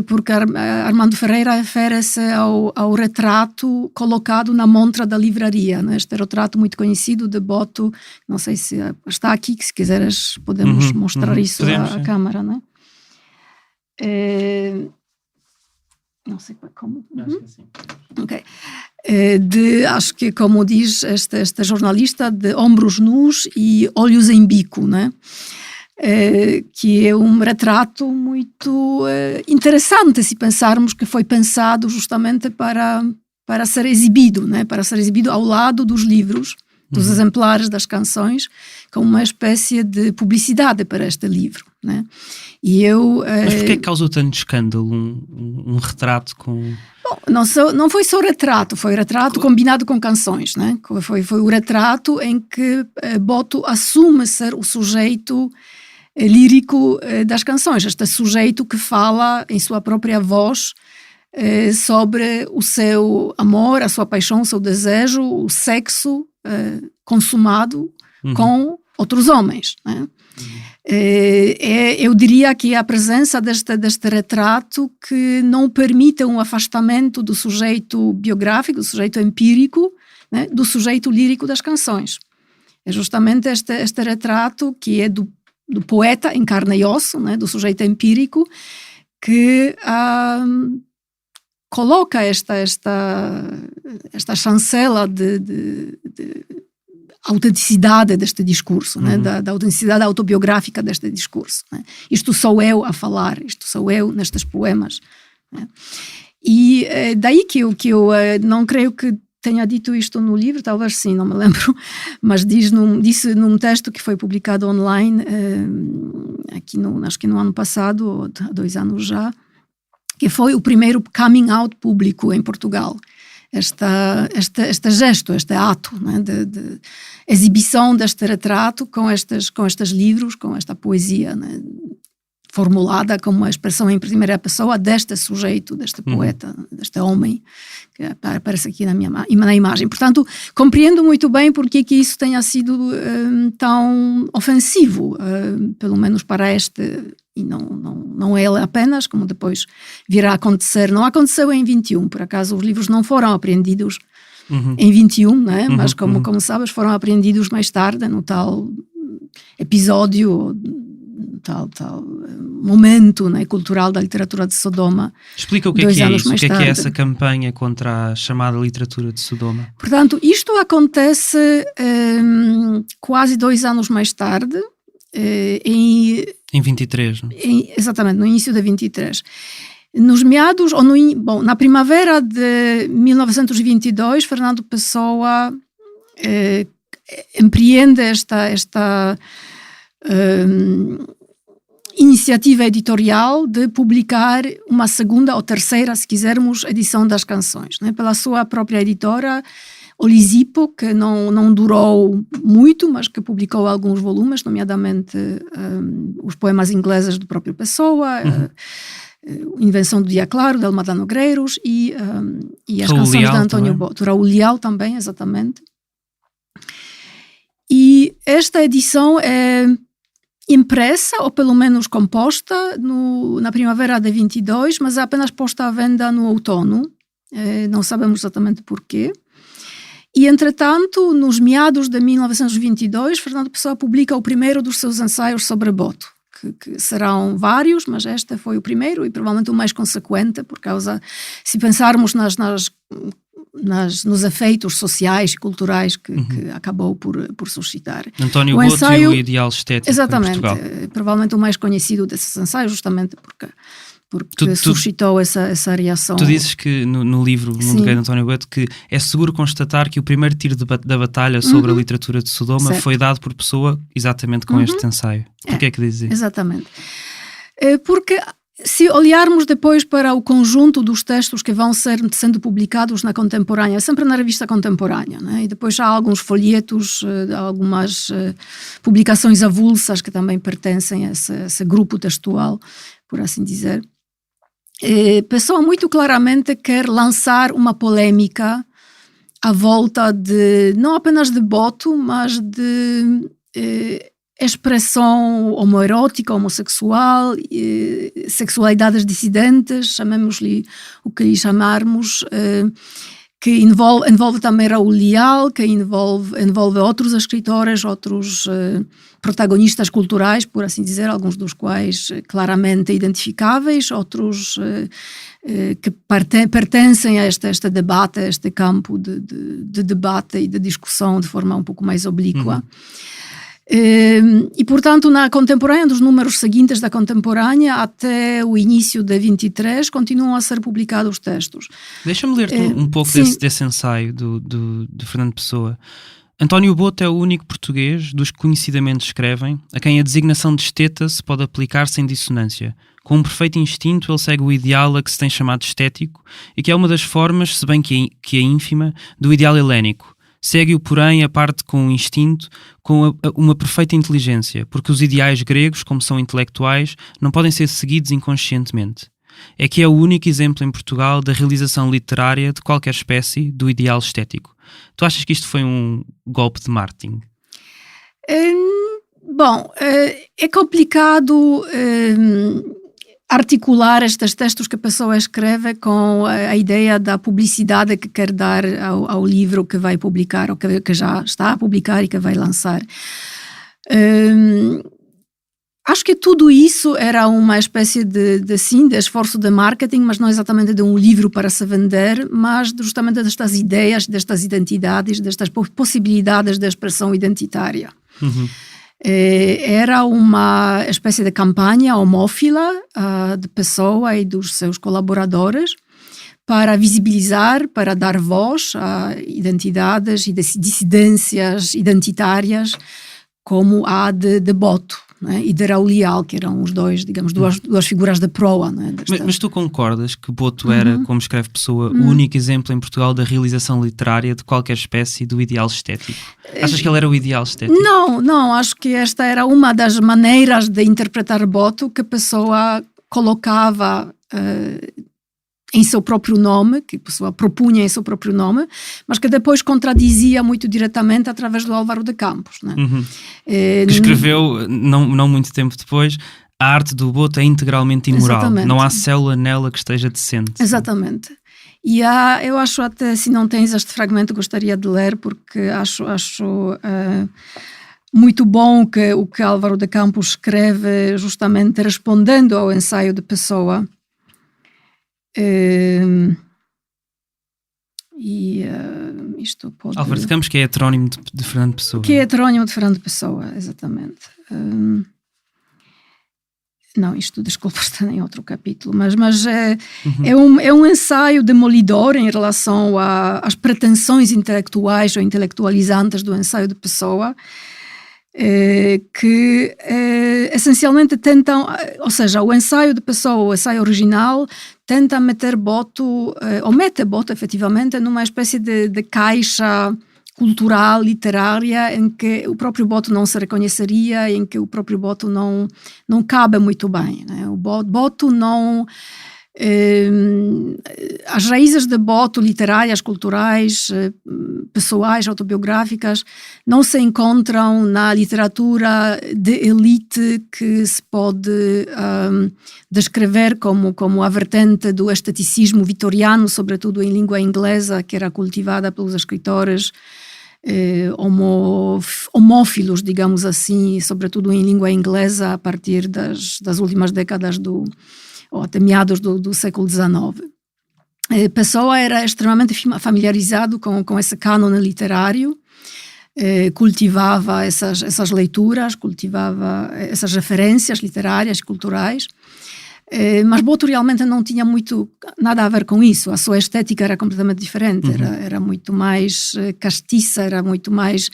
[SPEAKER 2] porque Armando Ferreira refere-se ao retrato colocado na montra da livraria, né? Este retrato muito conhecido de Boto, não sei se está aqui, que se quiseres podemos mostrar isso à câmara, né? Não sei como.
[SPEAKER 1] Acho que sim.
[SPEAKER 2] Ok. Acho que, como diz esta jornalista, de ombros nus e olhos em bico, né? Que é um retrato muito interessante, se pensarmos que foi pensado justamente para ser exibido, né? Para ser exibido ao lado dos livros, dos exemplares das canções como uma espécie de publicidade para este livro, né? E eu...
[SPEAKER 1] Mas porquê é que causou tanto escândalo um retrato com...
[SPEAKER 2] Bom, não foi só retrato, foi retrato combinado com canções, né? Foi o retrato em que Boto assume ser o sujeito lírico das canções, este sujeito que fala em sua própria voz sobre o seu amor, a sua paixão, o seu desejo, o sexo consumado com outros homens, né? Eu diria que a presença deste retrato que não permite um afastamento do sujeito biográfico, do sujeito empírico, né, do sujeito lírico das canções. É justamente este retrato que é do poeta em carne e osso, né, do sujeito empírico, que coloca esta chancela de autenticidade deste discurso, né? Da autenticidade autobiográfica deste discurso, né? Isto sou eu a falar, isto sou eu nestes poemas, né? E daí que eu não creio que tenha dito isto no livro, talvez sim, não me lembro, mas disse num texto que foi publicado online, acho que no ano passado, ou há 2 anos já, que foi o primeiro coming out público em Portugal. Este gesto, este ato, né, de exibição deste retrato com estes livros, com esta poesia, né, formulada como uma expressão em primeira pessoa deste sujeito, deste poeta, deste homem que aparece aqui na imagem. Portanto, compreendo muito bem porque que isso tenha sido tão ofensivo, pelo menos para este, e não é ele apenas, como depois virá a acontecer. Não aconteceu em 21, por acaso os livros não foram apreendidos em 21, né? Mas como sabes, foram apreendidos mais tarde, no tal episódio, tal momento, né, cultural da literatura de Sodoma.
[SPEAKER 1] Explica o que é isso, o que é essa campanha contra a chamada literatura de Sodoma.
[SPEAKER 2] Portanto, isto acontece quase 2 anos mais tarde, em 23, não? Exatamente, no início de 23. Nos meados, na primavera de 1922, Fernando Pessoa empreende esta iniciativa editorial de publicar uma segunda ou terceira, se quisermos, edição das canções, né? Pela sua própria editora, Olisipo, que não durou muito, mas que publicou alguns volumes, nomeadamente os poemas ingleses do próprio Pessoa, Invenção do Dia Claro, de Almada Negreiros, e as canções de António Boto. Raul Leal também, exatamente. E esta edição é impressa, ou pelo menos composta, na primavera de 22, mas é apenas posta à venda no outono. Não sabemos exatamente porquê. E, entretanto, nos meados de 1922, Fernando Pessoa publica o primeiro dos seus ensaios sobre Boto, que serão vários, mas este foi o primeiro e provavelmente o mais consequente, por causa, se pensarmos nos efeitos sociais e culturais que acabou por suscitar.
[SPEAKER 1] António Boto ensaio, e o ideal estético.
[SPEAKER 2] Exatamente, em Portugal. Provavelmente o mais conhecido desses ensaios, justamente porque suscitou essa reação.
[SPEAKER 1] Tu dizes que no livro Mundo Gay de António Boto que é seguro constatar que o primeiro tiro da batalha sobre a literatura de Sodoma foi dado por Pessoa exatamente com este ensaio. Porquê é que dizes isso?
[SPEAKER 2] Exatamente. Porque se olharmos depois para o conjunto dos textos que vão sendo publicados na Contemporânea, sempre na revista Contemporânea, né? E depois há alguns folhetos, algumas publicações avulsas que também pertencem a esse grupo textual, por assim dizer. Pessoa muito claramente quer lançar uma polêmica à volta não apenas de Boto, mas de expressão homoerótica, homossexual, sexualidades dissidentes, chamemos-lhe o que lhe chamarmos, que envolve também Raul Leal, que envolve outros escritores, outros protagonistas culturais, por assim dizer, alguns dos quais claramente identificáveis, outros que pertencem a este debate, a este campo de debate e de discussão de forma um pouco mais oblíqua. E, portanto, na Contemporânea, dos números seguintes da Contemporânea até o início de 23, continuam a ser publicados os textos.
[SPEAKER 1] Deixa-me ler-te um pouco desse ensaio de Fernando Pessoa. António Boto é o único português dos que conhecidamente escrevem a quem a designação de esteta se pode aplicar sem dissonância. Com um perfeito instinto, ele segue o ideal a que se tem chamado estético e que é uma das formas, se bem que é ínfima, do ideal helénico. Segue-o, porém, a parte com o instinto, com uma perfeita inteligência, porque os ideais gregos, como são intelectuais, não podem ser seguidos inconscientemente. É que é o único exemplo em Portugal da realização literária de qualquer espécie do ideal estético. Tu achas que isto foi um golpe de marketing?
[SPEAKER 2] Bom, é complicado articular estes textos que a pessoa escreve com a ideia da publicidade que quer dar ao livro que vai publicar ou que já está a publicar e que vai lançar. Acho que tudo isso era uma espécie de esforço de marketing, mas não exatamente de um livro para se vender, mas justamente destas ideias, destas identidades, destas possibilidades de expressão identitária.
[SPEAKER 1] Uhum.
[SPEAKER 2] Era uma espécie de campanha homófila de Pessoa e dos seus colaboradores para visibilizar, para dar voz a identidades e dissidências identitárias como a de Boto, né, e de Raul Leal, que eram os dois, digamos, duas figuras de proa. Né,
[SPEAKER 1] mas tu concordas que Boto era, como escreve Pessoa, o único exemplo em Portugal da realização literária de qualquer espécie do ideal estético? Achas que ele era o ideal estético?
[SPEAKER 2] Não, acho que esta era uma das maneiras de interpretar Boto que a Pessoa colocava em seu próprio nome, que a pessoa propunha em seu próprio nome, mas que depois contradizia muito diretamente através do Álvaro de Campos. Né?
[SPEAKER 1] Uhum. Que escreveu, não muito tempo depois, a arte do Boto é integralmente imoral. Exatamente. Não há célula nela que esteja decente.
[SPEAKER 2] Exatamente. E eu acho até, se não tens este fragmento, gostaria de ler, porque acho muito bom o que Álvaro de Campos escreve, justamente respondendo ao ensaio de Pessoa. Isto pode...
[SPEAKER 1] Álvaro de Campos, que é heterónimo de Fernando Pessoa.
[SPEAKER 2] Que é heterónimo de Fernando Pessoa, exatamente. Não, isto, desculpa, está em outro capítulo, mas é um ensaio demolidor em relação às pretensões intelectuais ou intelectualizantes do ensaio de Pessoa, que essencialmente tentam, ou seja, o ensaio de Pessoa, o ensaio original, tenta meter Boto, ou mete Boto efetivamente numa espécie de caixa cultural, literária, em que o próprio Boto não se reconheceria, em que o próprio Boto não cabe muito bem. Né? O Boto não... as raízes de Boto literárias, culturais, pessoais, autobiográficas, não se encontram na literatura de elite que se pode descrever como a vertente do esteticismo vitoriano, sobretudo em língua inglesa, que era cultivada pelos escritores homófilos, digamos assim, sobretudo em língua inglesa a partir das últimas décadas ou até meados do século XIX. Pessoa era extremamente familiarizado com esse cânone literário, cultivava essas leituras, cultivava essas referências literárias, culturais, mas Boto realmente não tinha nada a ver com isso. A sua estética era completamente diferente, era muito mais castiça, era muito mais...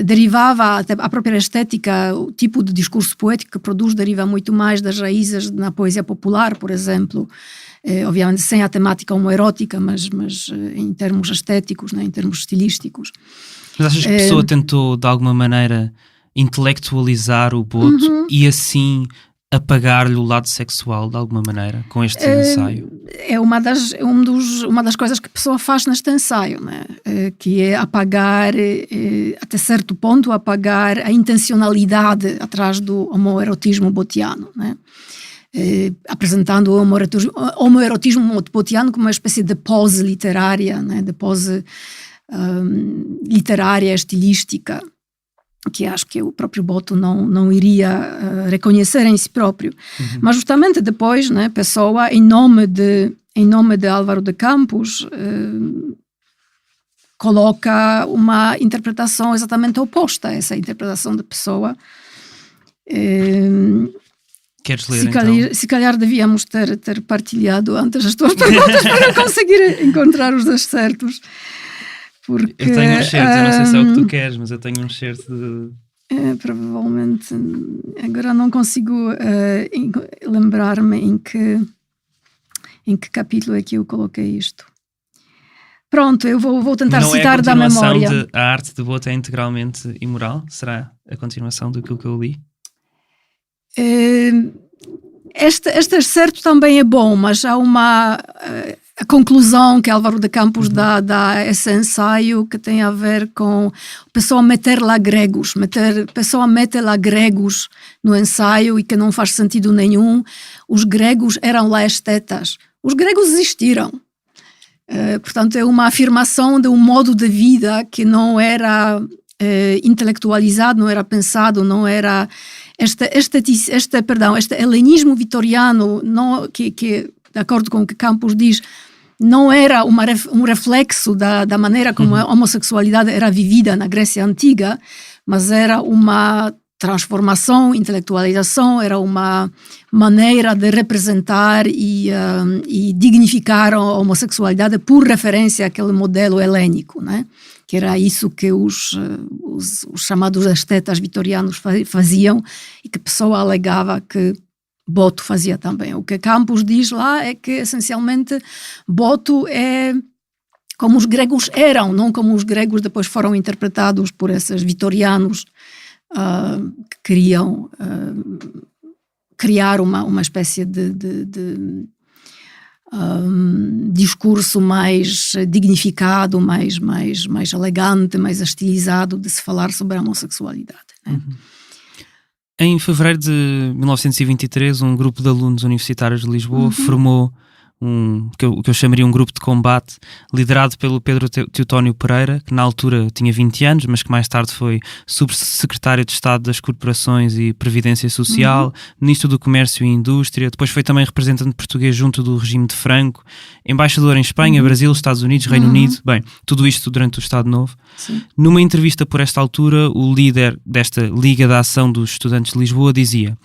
[SPEAKER 2] derivava até a própria estética, o tipo de discurso poético que produz deriva muito mais das raízes na poesia popular, por exemplo, obviamente sem a temática homoerótica, mas em termos estéticos, né, em termos estilísticos.
[SPEAKER 1] Mas achas que a pessoa tentou de alguma maneira intelectualizar o Boto e assim apagar-lhe o lado sexual de alguma maneira com este ensaio?
[SPEAKER 2] É uma das coisas que a pessoa faz neste ensaio, né? Que é apagar, até certo ponto, apagar a intencionalidade atrás do homoerotismo botiano, né? Apresentando o homoerotismo botiano como uma espécie de pose literária, né? De pose literária, estilística, que acho que o próprio Boto não iria reconhecer em si próprio. Mas justamente depois, né, Pessoa, em nome de Álvaro de Campos, coloca uma interpretação exatamente oposta a essa interpretação de Pessoa.
[SPEAKER 1] Queres ler, então?
[SPEAKER 2] Se calhar devíamos ter partilhado antes as tuas perguntas para conseguir encontrar os dois certos. Porque,
[SPEAKER 1] eu tenho um certo, eu não sei se é o que tu queres, mas eu tenho um certo de...
[SPEAKER 2] provavelmente, agora não consigo lembrar-me em que capítulo é que eu coloquei isto. Pronto, eu vou tentar citar da memória.
[SPEAKER 1] Não é a arte de Boto é integralmente imoral? Será a continuação daquilo que eu li?
[SPEAKER 2] Este certo também é bom, mas há a conclusão que Álvaro de Campos dá a esse ensaio, que tem a ver com a pessoa meter lá gregos, pessoa mete lá gregos no ensaio e que não faz sentido nenhum. Os gregos eram lá estetas. Os gregos existiram. Portanto, é uma afirmação de um modo de vida que não era intelectualizado, não era pensado, não era... Este helenismo vitoriano, que, de acordo com o que Campos diz, não era um reflexo da maneira como a homossexualidade era vivida na Grécia Antiga, mas era uma transformação, intelectualização, era uma maneira de representar e dignificar a homossexualidade por referência àquele modelo helênico, né? Que era isso que os chamados estetas vitorianos faziam e que Pessoa alegava que Boto fazia também. O que Campos diz lá é que, essencialmente, Boto é como os gregos eram, não como os gregos depois foram interpretados por esses vitorianos que queriam criar uma espécie de discurso mais dignificado, mais elegante, mais estilizado de se falar sobre a homossexualidade. Né?
[SPEAKER 1] Em fevereiro de 1923, um grupo de alunos universitários de Lisboa formou o que eu chamaria um grupo de combate, liderado pelo Pedro Teutónio Pereira, que na altura tinha 20 anos, mas que mais tarde foi subsecretário de Estado das Corporações e Previdência Social, ministro do Comércio e Indústria, depois foi também representante português junto do regime de Franco, embaixador em Espanha, Brasil, Estados Unidos, Reino Unido, bem, tudo isto durante o Estado Novo.
[SPEAKER 2] Sim.
[SPEAKER 1] Numa entrevista por esta altura, o líder desta Liga da Ação dos Estudantes de Lisboa dizia: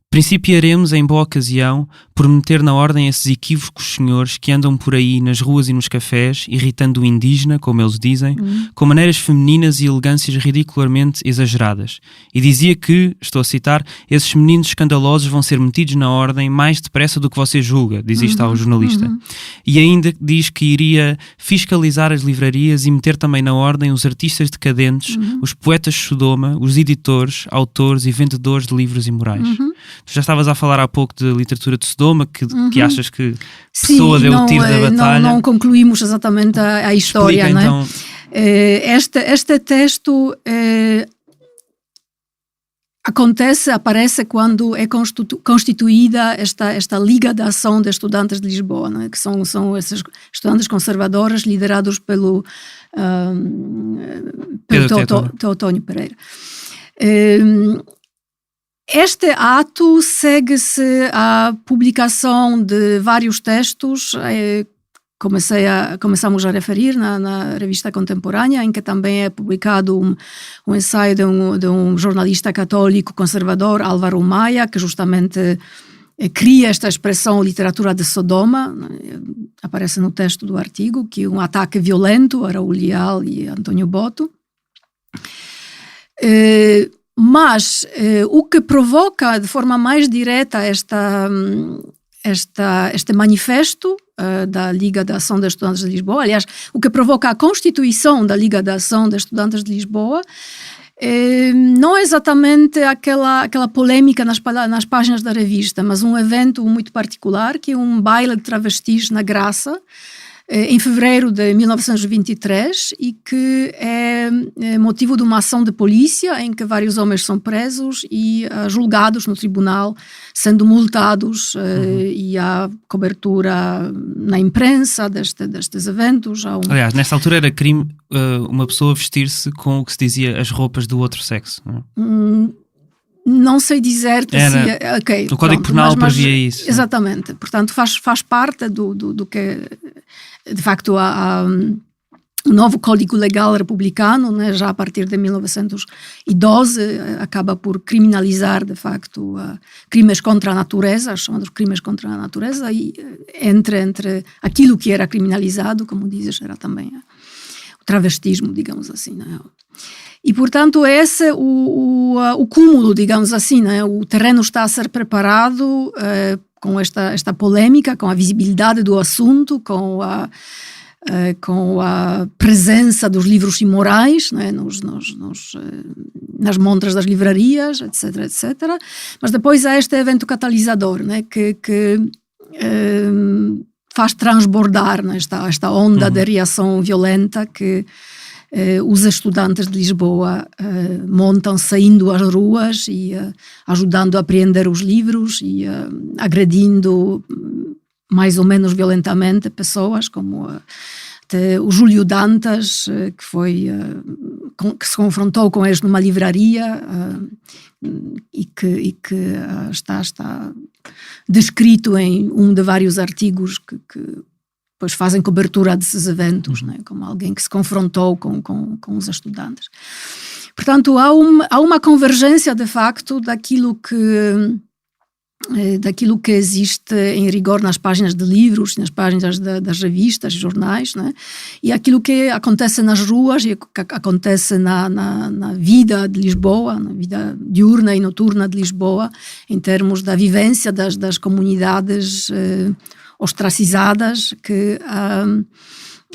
[SPEAKER 1] principiaremos em boa ocasião por meter na ordem esses equívocos senhores que andam por aí nas ruas e nos cafés, irritando o indígena, como eles dizem, com maneiras femininas e elegâncias ridicularmente exageradas. E dizia que, estou a citar, esses meninos escandalosos vão ser metidos na ordem mais depressa do que você julga, diz isto ao jornalista. E ainda diz que iria fiscalizar as livrarias e meter também na ordem os artistas decadentes, os poetas de Sodoma, os editores, autores e vendedores de livros imorais. Tu já estavas a falar há pouco de literatura de Sodoma, que achas que Pessoa deu o tiro da batalha.
[SPEAKER 2] Não concluímos exatamente a história.
[SPEAKER 1] Explica,
[SPEAKER 2] não é?
[SPEAKER 1] Então...
[SPEAKER 2] Este texto aparece quando é constituída esta Liga da Ação de Estudantes de Lisboa, não é? Que são esses estudantes conservadores liderados pelo Teutónio Pereira. Este ato segue-se à publicação de vários textos, começamos a referir na revista Contemporânea, em que também é publicado um ensaio de um jornalista católico conservador, Álvaro Maia, que justamente cria esta expressão literatura de Sodoma, aparece no texto do artigo, que é um ataque violento a Raul Leal e António Boto. Mas o que provoca de forma mais direta este manifesto da Liga da Ação de Estudantes de Lisboa, aliás, o que provoca a constituição da Liga da Ação de Estudantes de Lisboa, não é exatamente aquela polêmica nas páginas da revista, mas um evento muito particular, que é um baile de travestis na Graça, em fevereiro de 1923, e que é motivo de uma ação de polícia em que vários homens são presos e julgados no tribunal, sendo multados, e há cobertura na imprensa destes eventos.
[SPEAKER 1] Aliás, nessa altura era crime uma pessoa vestir-se com o que se dizia as roupas do outro sexo, não é?
[SPEAKER 2] Não sei dizer-te se... Okay,
[SPEAKER 1] o Código Penal previa isso.
[SPEAKER 2] Exatamente. Portanto, faz parte do que... De facto, o novo Código Legal republicano, né, já a partir de 1912, acaba por criminalizar, de facto, crimes contra a natureza, chamados crimes contra a natureza, e entre aquilo que era criminalizado, como dizes, era também travestismo, digamos assim, né? E, portanto, esse é o cúmulo, digamos assim, né? O terreno está a ser preparado com esta polêmica, com a visibilidade do assunto, com a presença dos livros imorais, né? Nas montras das livrarias, etc, etc. Mas depois há este evento catalisador, né? que faz transbordar, né? esta onda de reação violenta que os estudantes de Lisboa montam saindo às ruas e ajudando a apreender os livros e agredindo mais ou menos violentamente pessoas como o Júlio Dantas, que se confrontou com eles numa livraria e que está descrito em um de vários artigos que depois fazem cobertura desses eventos, né? Como alguém que se confrontou com os estudantes. Portanto, há uma convergência, de facto, daquilo que existe em rigor nas páginas de livros, nas páginas das revistas, jornais, né? E aquilo que acontece nas ruas e que acontece na vida de Lisboa, na vida diurna e noturna de Lisboa, em termos da vivência das comunidades ostracizadas que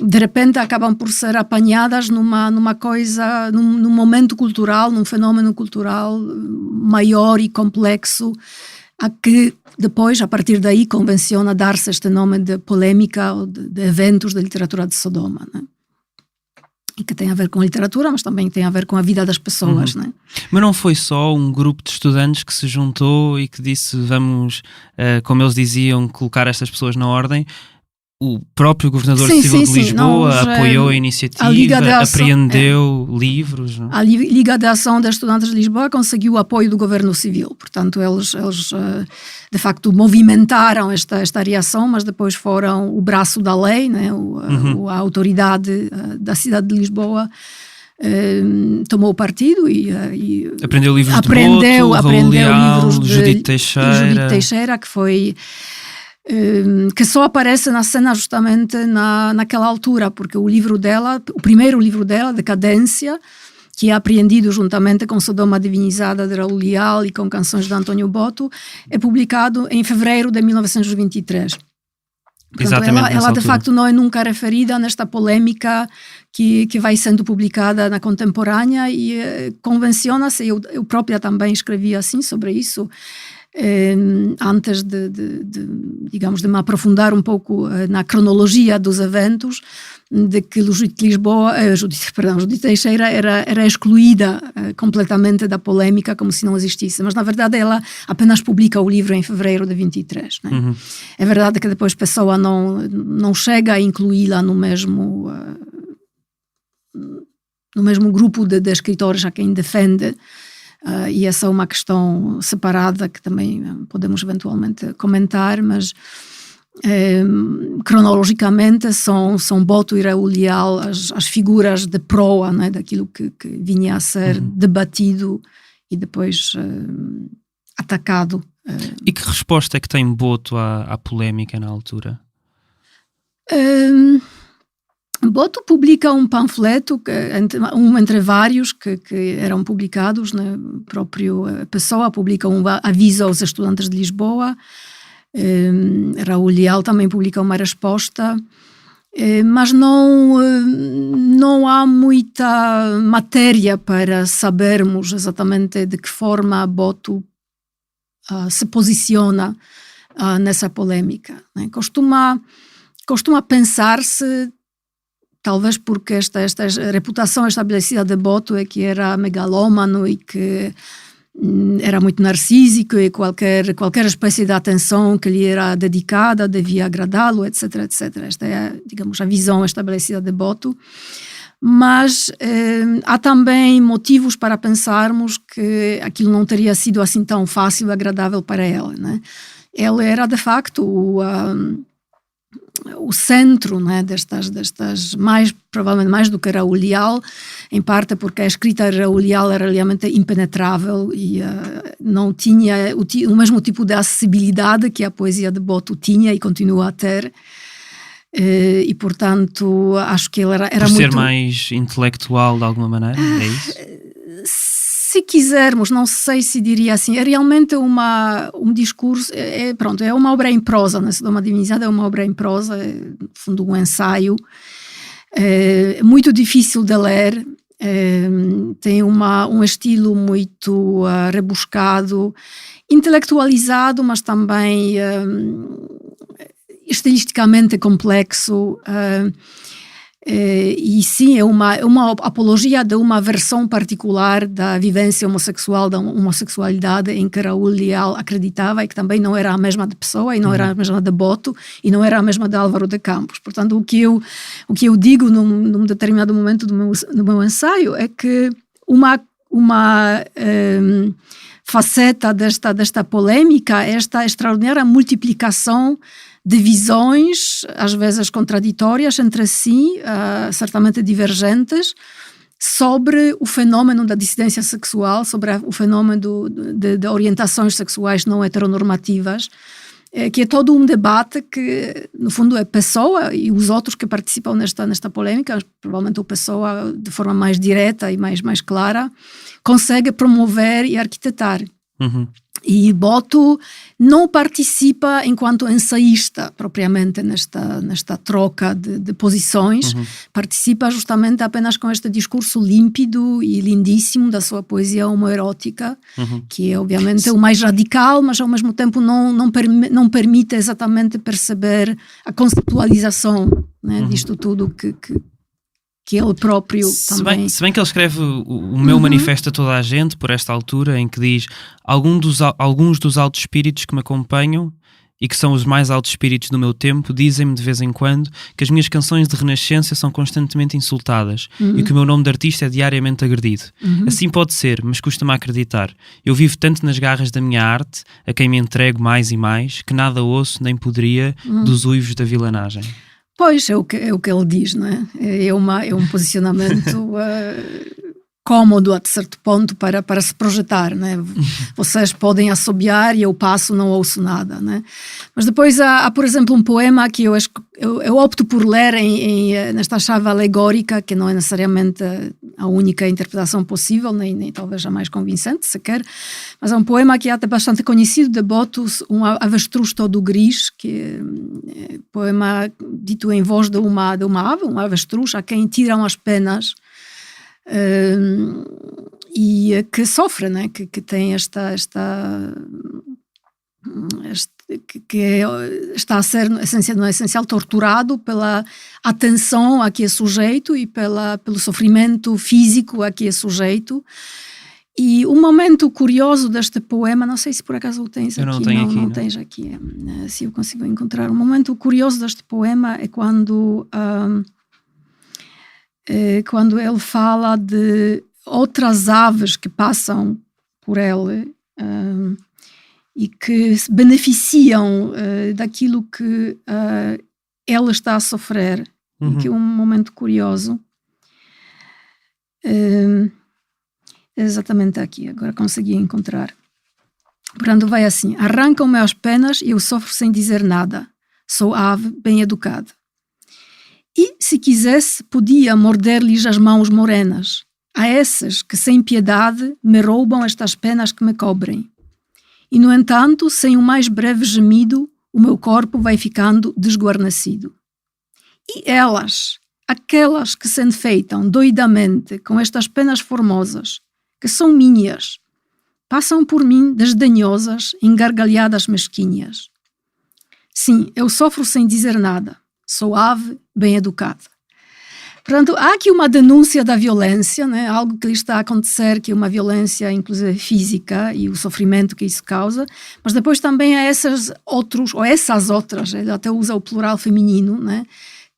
[SPEAKER 2] de repente acabam por ser apanhadas numa coisa, num momento cultural, num fenómeno cultural maior e complexo, a que depois, a partir daí, convenciona dar-se este nome de polêmica ou de eventos da literatura de Sodoma, né? E que tem a ver com a literatura, mas também tem a ver com a vida das pessoas, né?
[SPEAKER 1] Mas não foi só um grupo de estudantes que se juntou e que disse vamos, como eles diziam, colocar estas pessoas na ordem. O próprio governador civil de Lisboa apoiou a iniciativa, apreendeu livros. Não?
[SPEAKER 2] A Liga de Ação de Estudantes de Lisboa conseguiu o apoio do governo civil. Portanto, eles de facto movimentaram esta reação, mas depois foram o braço da lei, né? A autoridade da cidade de Lisboa tomou o partido e
[SPEAKER 1] aprendeu livros
[SPEAKER 2] aprendeu
[SPEAKER 1] livros de
[SPEAKER 2] Judite Teixeira, que foi... que só aparece na cena justamente naquela altura, porque o primeiro livro dela, Decadência, que é apreendido juntamente com Sodoma Divinizada de Raul Leal e com canções de António Boto, é publicado em fevereiro de 1923. Portanto, ela de facto não é nunca referida nesta polêmica que vai sendo publicada na contemporânea e convenciona-se, eu própria também escrevi assim sobre isso, antes digamos, de me aprofundar um pouco na cronologia dos eventos, de que Judite Teixeira era excluída completamente da polêmica, como se não existisse, mas na verdade ela apenas publica o livro em fevereiro de 23, né? É verdade que depois Pessoa não chega a incluí-la no mesmo grupo de escritores a quem defende. E essa é uma questão separada que também podemos eventualmente comentar, mas cronologicamente são Boto e Raul Leal as figuras de proa, né, daquilo que vinha a ser debatido e depois atacado.
[SPEAKER 1] E que resposta é que tem Boto à polémica na altura?
[SPEAKER 2] Boto publica um panfleto, entre vários que eram publicados, né? O próprio Pessoa publica um aviso aos estudantes de Lisboa, Raul Leal também publica uma resposta, mas não há muita matéria para sabermos exatamente de que forma Boto se posiciona nessa polêmica, né? Costuma pensar-se, talvez porque esta reputação estabelecida de Boto é que era megalómano e que era muito narcísico e qualquer espécie de atenção que lhe era dedicada devia agradá-lo, etc, etc. Esta é, digamos, a visão estabelecida de Boto. Mas há também motivos para pensarmos que aquilo não teria sido assim tão fácil e agradável para ela, né? Ela era, de facto, o centro, né, destas provavelmente mais do que Raul Leal, em parte porque a escrita de Raul Leal era realmente impenetrável e não tinha o mesmo tipo de acessibilidade que a poesia de Boto tinha e continua a ter. E portanto acho que ele era
[SPEAKER 1] por
[SPEAKER 2] muito...
[SPEAKER 1] ser mais intelectual de alguma maneira, é isso?
[SPEAKER 2] Se quisermos, não sei se diria assim, é realmente um discurso, pronto, é uma obra em prosa, né? Sodoma Divinizada é uma obra em prosa, no fundo um ensaio, muito difícil de ler, tem um estilo muito rebuscado, intelectualizado, mas também estilisticamente complexo, e sim, é uma apologia de uma versão particular da vivência homossexual, da homossexualidade em que Raul Leal acreditava e que também não era a mesma de Pessoa e não era a mesma de Boto e não era a mesma de Álvaro de Campos. Portanto, o que eu digo num determinado momento do meu ensaio é que uma faceta desta polêmica é esta extraordinária multiplicação de visões, às vezes contraditórias entre si, certamente divergentes, sobre o fenômeno da dissidência sexual, sobre o fenômeno de orientações sexuais não heteronormativas, que é todo um debate que, no fundo, é Pessoa e os outros que participam nesta polêmica, provavelmente o Pessoa, de forma mais direta e mais clara, consegue promover e arquitetar.
[SPEAKER 1] Uhum.
[SPEAKER 2] E Boto não participa enquanto ensaísta propriamente nesta troca de posições, participa justamente apenas com este discurso límpido e lindíssimo da sua poesia homoerótica, que é obviamente o mais radical, mas ao mesmo tempo não permite exatamente perceber a conceptualização, né, disto tudo que ele próprio também...
[SPEAKER 1] Se bem que ele escreve o meu manifesto a toda a gente, por esta altura, em que diz alguns dos altos espíritos que me acompanham e que são os mais altos espíritos do meu tempo, dizem-me de vez em quando que as minhas canções de renascença são constantemente insultadas e que o meu nome de artista é diariamente agredido. Assim pode ser, mas custa-me a acreditar. Eu vivo tanto nas garras da minha arte, a quem me entrego mais e mais, que nada ouço nem poderia dos uivos da vilanagem.
[SPEAKER 2] Pois, é o que ele diz, não é? É um posicionamento cômodo a certo ponto para se projetar, né? Vocês podem assobiar e eu passo, não ouço nada, né? Mas depois há, por exemplo, um poema que eu opto por ler nesta chave alegórica, que não é necessariamente a única interpretação possível, nem talvez a mais convincente sequer, mas é um poema que é até bastante conhecido de Boto, um avestruz todo gris, que é poema dito em voz de uma ave, um avestruz a quem tiram as penas, e que sofre, né? que tem que está a ser no essencial torturado pela atenção a que é sujeito e pelo sofrimento físico a que é sujeito. E um momento curioso deste poema, não sei se por acaso o tens aqui, não tens aqui, se eu consigo encontrar. Um momento curioso deste poema é quando ele fala de outras aves que passam por ele e que se beneficiam daquilo que ele está a sofrer. E que é um momento curioso. Exatamente aqui, agora consegui encontrar. Portanto, vai assim: arrancam-me as penas e eu sofro sem dizer nada. Sou ave bem educada. E, se quisesse, podia morder-lhes as mãos morenas, a esses que sem piedade me roubam estas penas que me cobrem. E, no entanto, sem o mais breve gemido, o meu corpo vai ficando desguarnecido. E elas, aquelas que se enfeitam doidamente com estas penas formosas, que são minhas, passam por mim desdenhosas em gargalhadas mesquinhas. Sim, eu sofro sem dizer nada. Sou ave bem educada. Portanto, há aqui uma denúncia da violência, né? Algo que lhe está a acontecer, que é uma violência, inclusive física, e o sofrimento que isso causa, mas depois também há essas outras, ele até usa o plural feminino, né?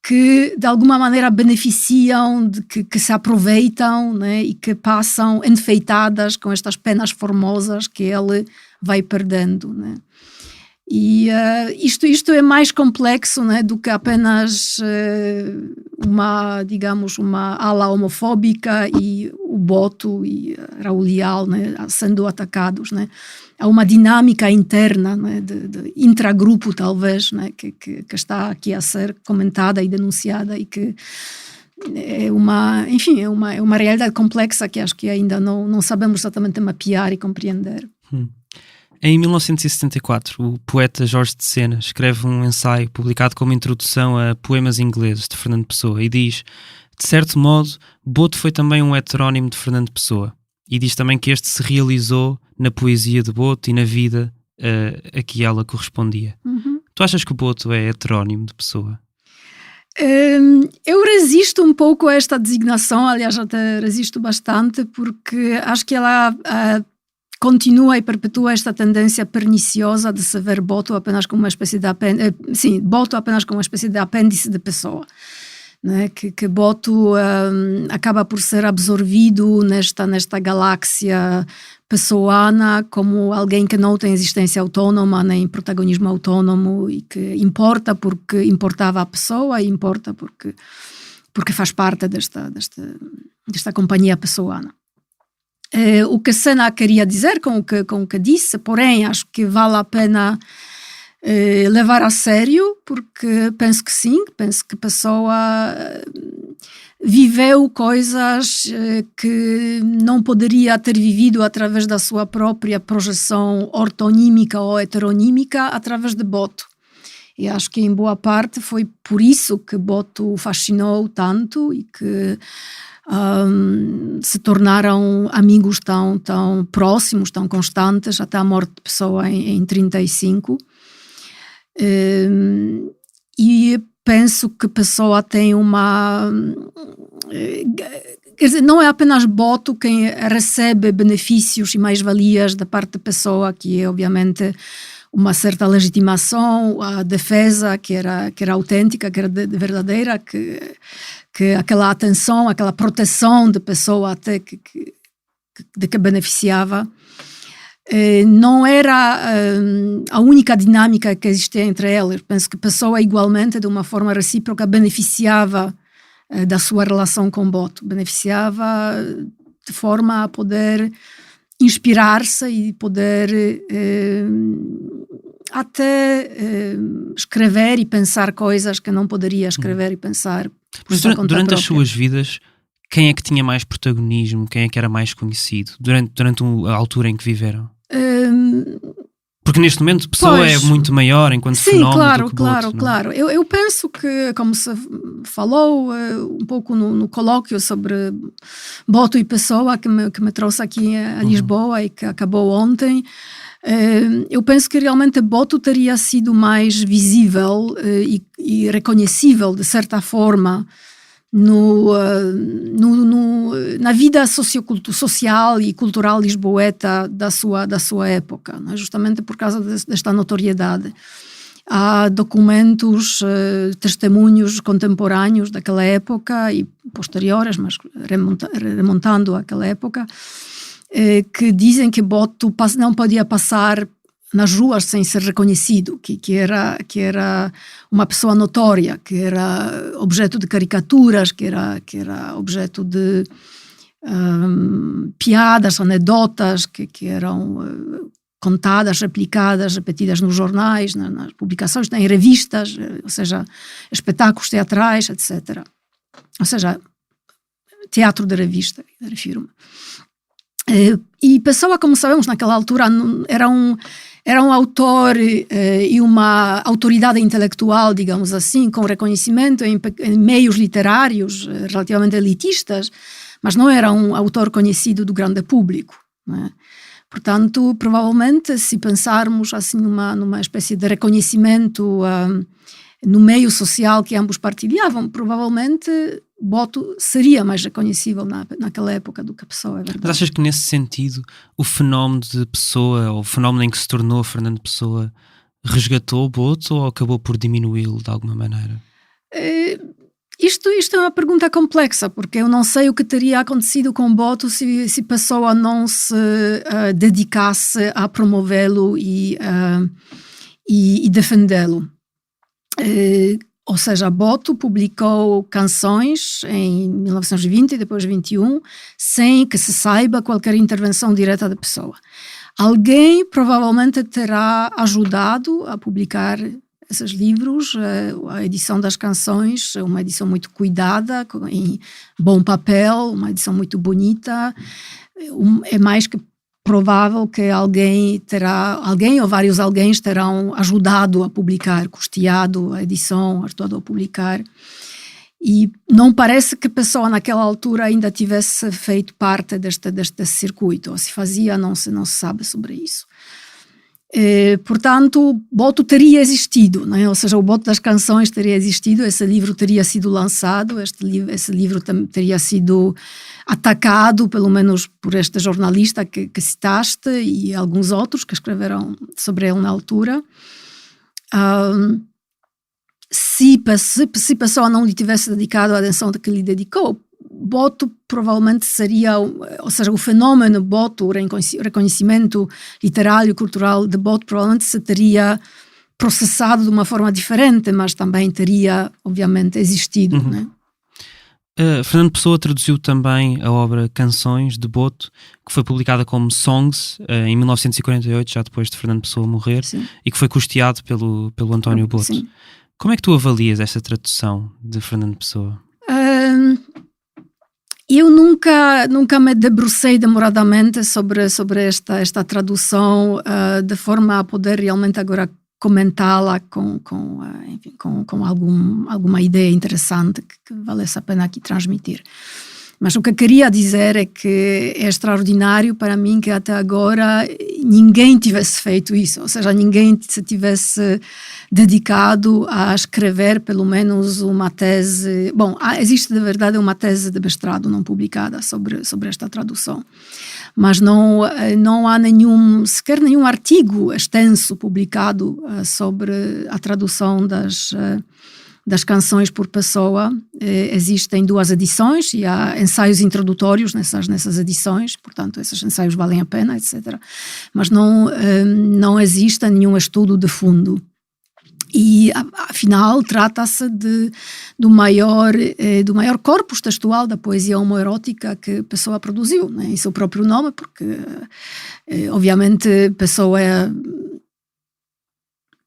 [SPEAKER 2] Que de alguma maneira beneficiam, que se aproveitam, né? E que passam enfeitadas com estas penas formosas que ele vai perdendo, né? E isto é mais complexo, né, do que apenas uma ala homofóbica e o Boto e Raul Leal, né, sendo atacados, né? Há uma dinâmica interna, né, de intragrupo, talvez, né, que está aqui a ser comentada e denunciada e que é uma realidade complexa que acho que ainda não sabemos exatamente mapear e compreender.
[SPEAKER 1] Em 1974, o poeta Jorge de Sena escreve um ensaio publicado como introdução a poemas ingleses de Fernando Pessoa e diz: de certo modo, Boto foi também um heterónimo de Fernando Pessoa. E diz também que este se realizou na poesia de Boto e na vida a que ela correspondia. Tu achas que o Boto é heterónimo de Pessoa?
[SPEAKER 2] Eu resisto um pouco a esta designação, aliás, até resisto bastante, porque acho que ela continua e perpetua esta tendência perniciosa de se ver Boto apenas como uma espécie de Boto apenas como uma espécie de apêndice de Pessoa, né? Que Boto acaba por ser absorvido nesta galáxia pessoana como alguém que não tem existência autónoma nem protagonismo autónomo e que importa porque importava a pessoa e importa porque faz parte desta companhia pessoana. O que Sena queria dizer com o que disse, porém acho que vale a pena levar a sério, porque penso que sim, penso que a pessoa viveu coisas que não poderia ter vivido através da sua própria projeção ortonímica ou heteronímica através de Boto. E acho que em boa parte foi por isso que Boto o fascinou tanto e que se tornaram amigos tão próximos, tão constantes, até a morte de Pessoa em 1935. E penso que Pessoa tem uma... Quer dizer, não é apenas Boto quem recebe benefícios e mais-valias da parte de Pessoa, que é obviamente uma certa legitimação, a defesa que era autêntica, que era verdadeira, que aquela atenção, aquela proteção de Pessoa até de que beneficiava, não era a única dinâmica que existia entre eles. Penso que Pessoa igualmente, de uma forma recíproca, beneficiava da sua relação com Boto, beneficiava de forma a poder inspirar-se e poder até escrever e pensar coisas que não poderia escrever e pensar.
[SPEAKER 1] Mas durante as suas vidas, quem é que tinha mais protagonismo? Quem é que era mais conhecido? Durante a altura em que viveram? Porque neste momento Pessoa é muito maior enquanto fenómeno do que Boto.
[SPEAKER 2] Claro. Eu penso que, como se falou um pouco no colóquio sobre Boto e Pessoa, que me trouxe aqui a Lisboa e que acabou ontem, eu penso que realmente Boto teria sido mais visível e reconhecível, de certa forma, na vida social e cultural lisboeta da sua época, né? Justamente por causa desta notoriedade. Há documentos, testemunhos contemporâneos daquela época e posteriores, mas remontando àquela época, que dizem que Boto não podia passar nas ruas sem ser reconhecido, que era uma pessoa notória, que era objeto de caricaturas, que era objeto de piadas, anedotas que eram contadas, replicadas, repetidas nos jornais, nas publicações, em revistas, ou seja, espetáculos teatrais, etc. Ou seja, teatro de revista, refiro-me. E Pessoa, como sabemos, naquela altura era um autor e uma autoridade intelectual, digamos assim, com reconhecimento em meios literários relativamente elitistas, mas não era um autor conhecido do grande público, né? Portanto, provavelmente, se pensarmos assim numa espécie de reconhecimento no meio social que ambos partilhavam, provavelmente Boto seria mais reconhecível naquela época do que a Pessoa, é verdade.
[SPEAKER 1] Mas achas que nesse sentido o fenómeno de Pessoa, ou o fenómeno em que se tornou Fernando Pessoa, resgatou Boto ou acabou por diminuí-lo de alguma maneira?
[SPEAKER 2] Isto é uma pergunta complexa, porque eu não sei o que teria acontecido com Boto se Pessoa não se dedicasse a promovê-lo e defendê-lo. Ou seja, Boto publicou canções em 1920 e depois 21, sem que se saiba qualquer intervenção direta da pessoa. Alguém provavelmente terá ajudado a publicar esses livros. A edição das canções é uma edição muito cuidada, em bom papel, uma edição muito bonita. É mais que provável que alguém ou vários alguém terão ajudado a publicar, custeado a edição, ajudado a publicar. E não parece que a pessoa naquela altura ainda tivesse feito parte deste circuito, ou se fazia, não se sabe sobre isso. Portanto, Boto teria existido, né? Ou seja, o Boto das canções teria existido, esse livro teria sido lançado, esse livro teria sido atacado, pelo menos por este jornalista que citaste e alguns outros que escreveram sobre ele na altura. Se a pessoa não lhe tivesse dedicado a atenção que lhe dedicou, Boto provavelmente seria, ou seja, o fenômeno Boto, o reconhecimento literário, cultural de Boto, provavelmente se teria processado de uma forma diferente, mas também teria, obviamente, existido.
[SPEAKER 1] Uhum.
[SPEAKER 2] Né?
[SPEAKER 1] Fernando Pessoa traduziu também a obra Canções, de Boto, que foi publicada como Songs em 1948, já depois de Fernando Pessoa morrer,
[SPEAKER 2] Sim.
[SPEAKER 1] E que foi custeado pelo António Boto.
[SPEAKER 2] Sim.
[SPEAKER 1] Como é que tu avalias esta tradução de Fernando Pessoa?
[SPEAKER 2] Eu nunca me debrucei demoradamente sobre esta tradução, de forma a poder realmente agora comentá-la com alguma ideia interessante que valesse a pena aqui transmitir. Mas o que eu queria dizer é que é extraordinário para mim que até agora ninguém tivesse feito isso, ou seja, ninguém se tivesse dedicado a escrever pelo menos uma tese. Bom, existe de verdade uma tese de mestrado não publicada sobre esta tradução, mas não há sequer nenhum artigo extenso publicado sobre a tradução das canções por Pessoa. Existem 2 edições e há ensaios introdutórios nessas edições, portanto esses ensaios valem a pena, etc. Mas não existe nenhum estudo de fundo. E, afinal, trata-se do maior corpus textual da poesia homoerótica que Pessoa produziu, né? Em seu próprio nome, porque, obviamente, Pessoa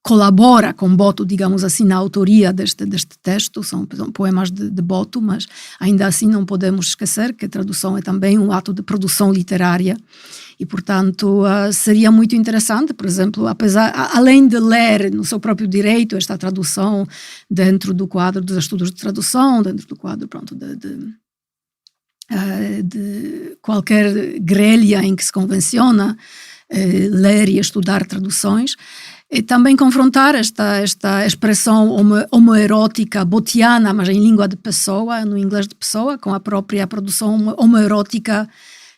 [SPEAKER 2] colabora com Boto, digamos assim, na autoria deste texto. São poemas de Boto, mas ainda assim não podemos esquecer que a tradução é também um ato de produção literária. E, portanto, seria muito interessante, por exemplo, além de ler no seu próprio direito esta tradução dentro do quadro dos estudos de tradução, dentro do quadro, de qualquer grelha em que se convenciona ler e estudar traduções, e também confrontar esta expressão homoerótica botiana, mas em língua de Pessoa, no inglês de Pessoa, com a própria produção homoerótica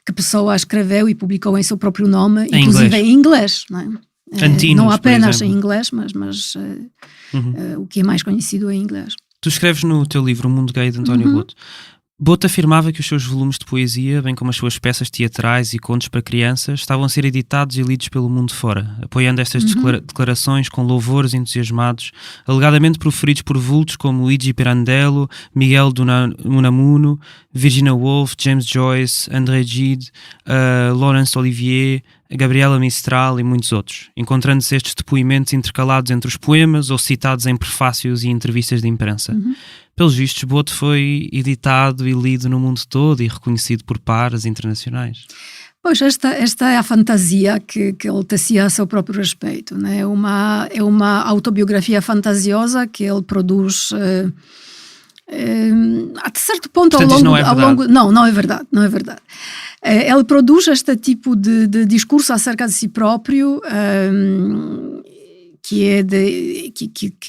[SPEAKER 2] que Pessoa escreveu e publicou em seu próprio nome, inclusive em inglês. Não é?
[SPEAKER 1] Antinos,
[SPEAKER 2] não apenas em inglês, mas o que é mais conhecido em inglês.
[SPEAKER 1] Tu escreves no teu livro O Mundo Gay, de António Boto. Boto afirmava que os seus volumes de poesia, bem como as suas peças teatrais e contos para crianças, estavam a ser editados e lidos pelo mundo fora, apoiando estas declarações com louvores entusiasmados, alegadamente proferidos por vultos como Luigi Pirandello, Miguel de Unamuno, Virginia Woolf, James Joyce, André Gide, Laurence Olivier, Gabriela Mistral e muitos outros, encontrando-se estes depoimentos intercalados entre os poemas ou citados em prefácios e entrevistas de imprensa. Pelos vistos, Boto foi editado e lido no mundo todo e reconhecido por pares internacionais.
[SPEAKER 2] Pois, esta é a fantasia que ele tecia a seu próprio respeito, né? É uma autobiografia fantasiosa que ele produz a certo ponto.
[SPEAKER 1] Portanto,
[SPEAKER 2] ao longo. Não é verdade. Ele produz este tipo de discurso acerca de si próprio, que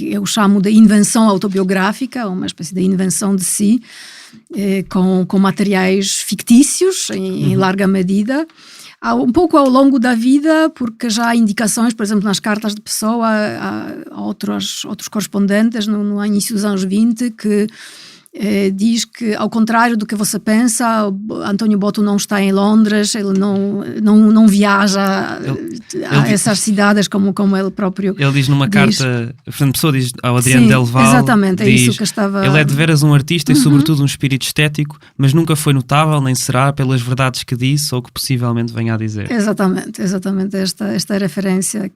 [SPEAKER 2] eu chamo de invenção autobiográfica, uma espécie de invenção de si, com materiais fictícios em larga medida, um pouco ao longo da vida, porque já há indicações, por exemplo, nas cartas de Pessoa a outros correspondentes no início dos anos 20, que diz que, ao contrário do que você pensa, António Boto não está em Londres, ele não viaja a essas cidades como ele próprio
[SPEAKER 1] Ele diz numa carta, Fernando Pessoa diz ao Adriano Del Val,
[SPEAKER 2] exatamente, é isso que estava...
[SPEAKER 1] Ele é de veras um artista e sobretudo um espírito estético, mas nunca foi notável, nem será pelas verdades que disse ou que possivelmente venha a dizer.
[SPEAKER 2] Exatamente, esta é a referência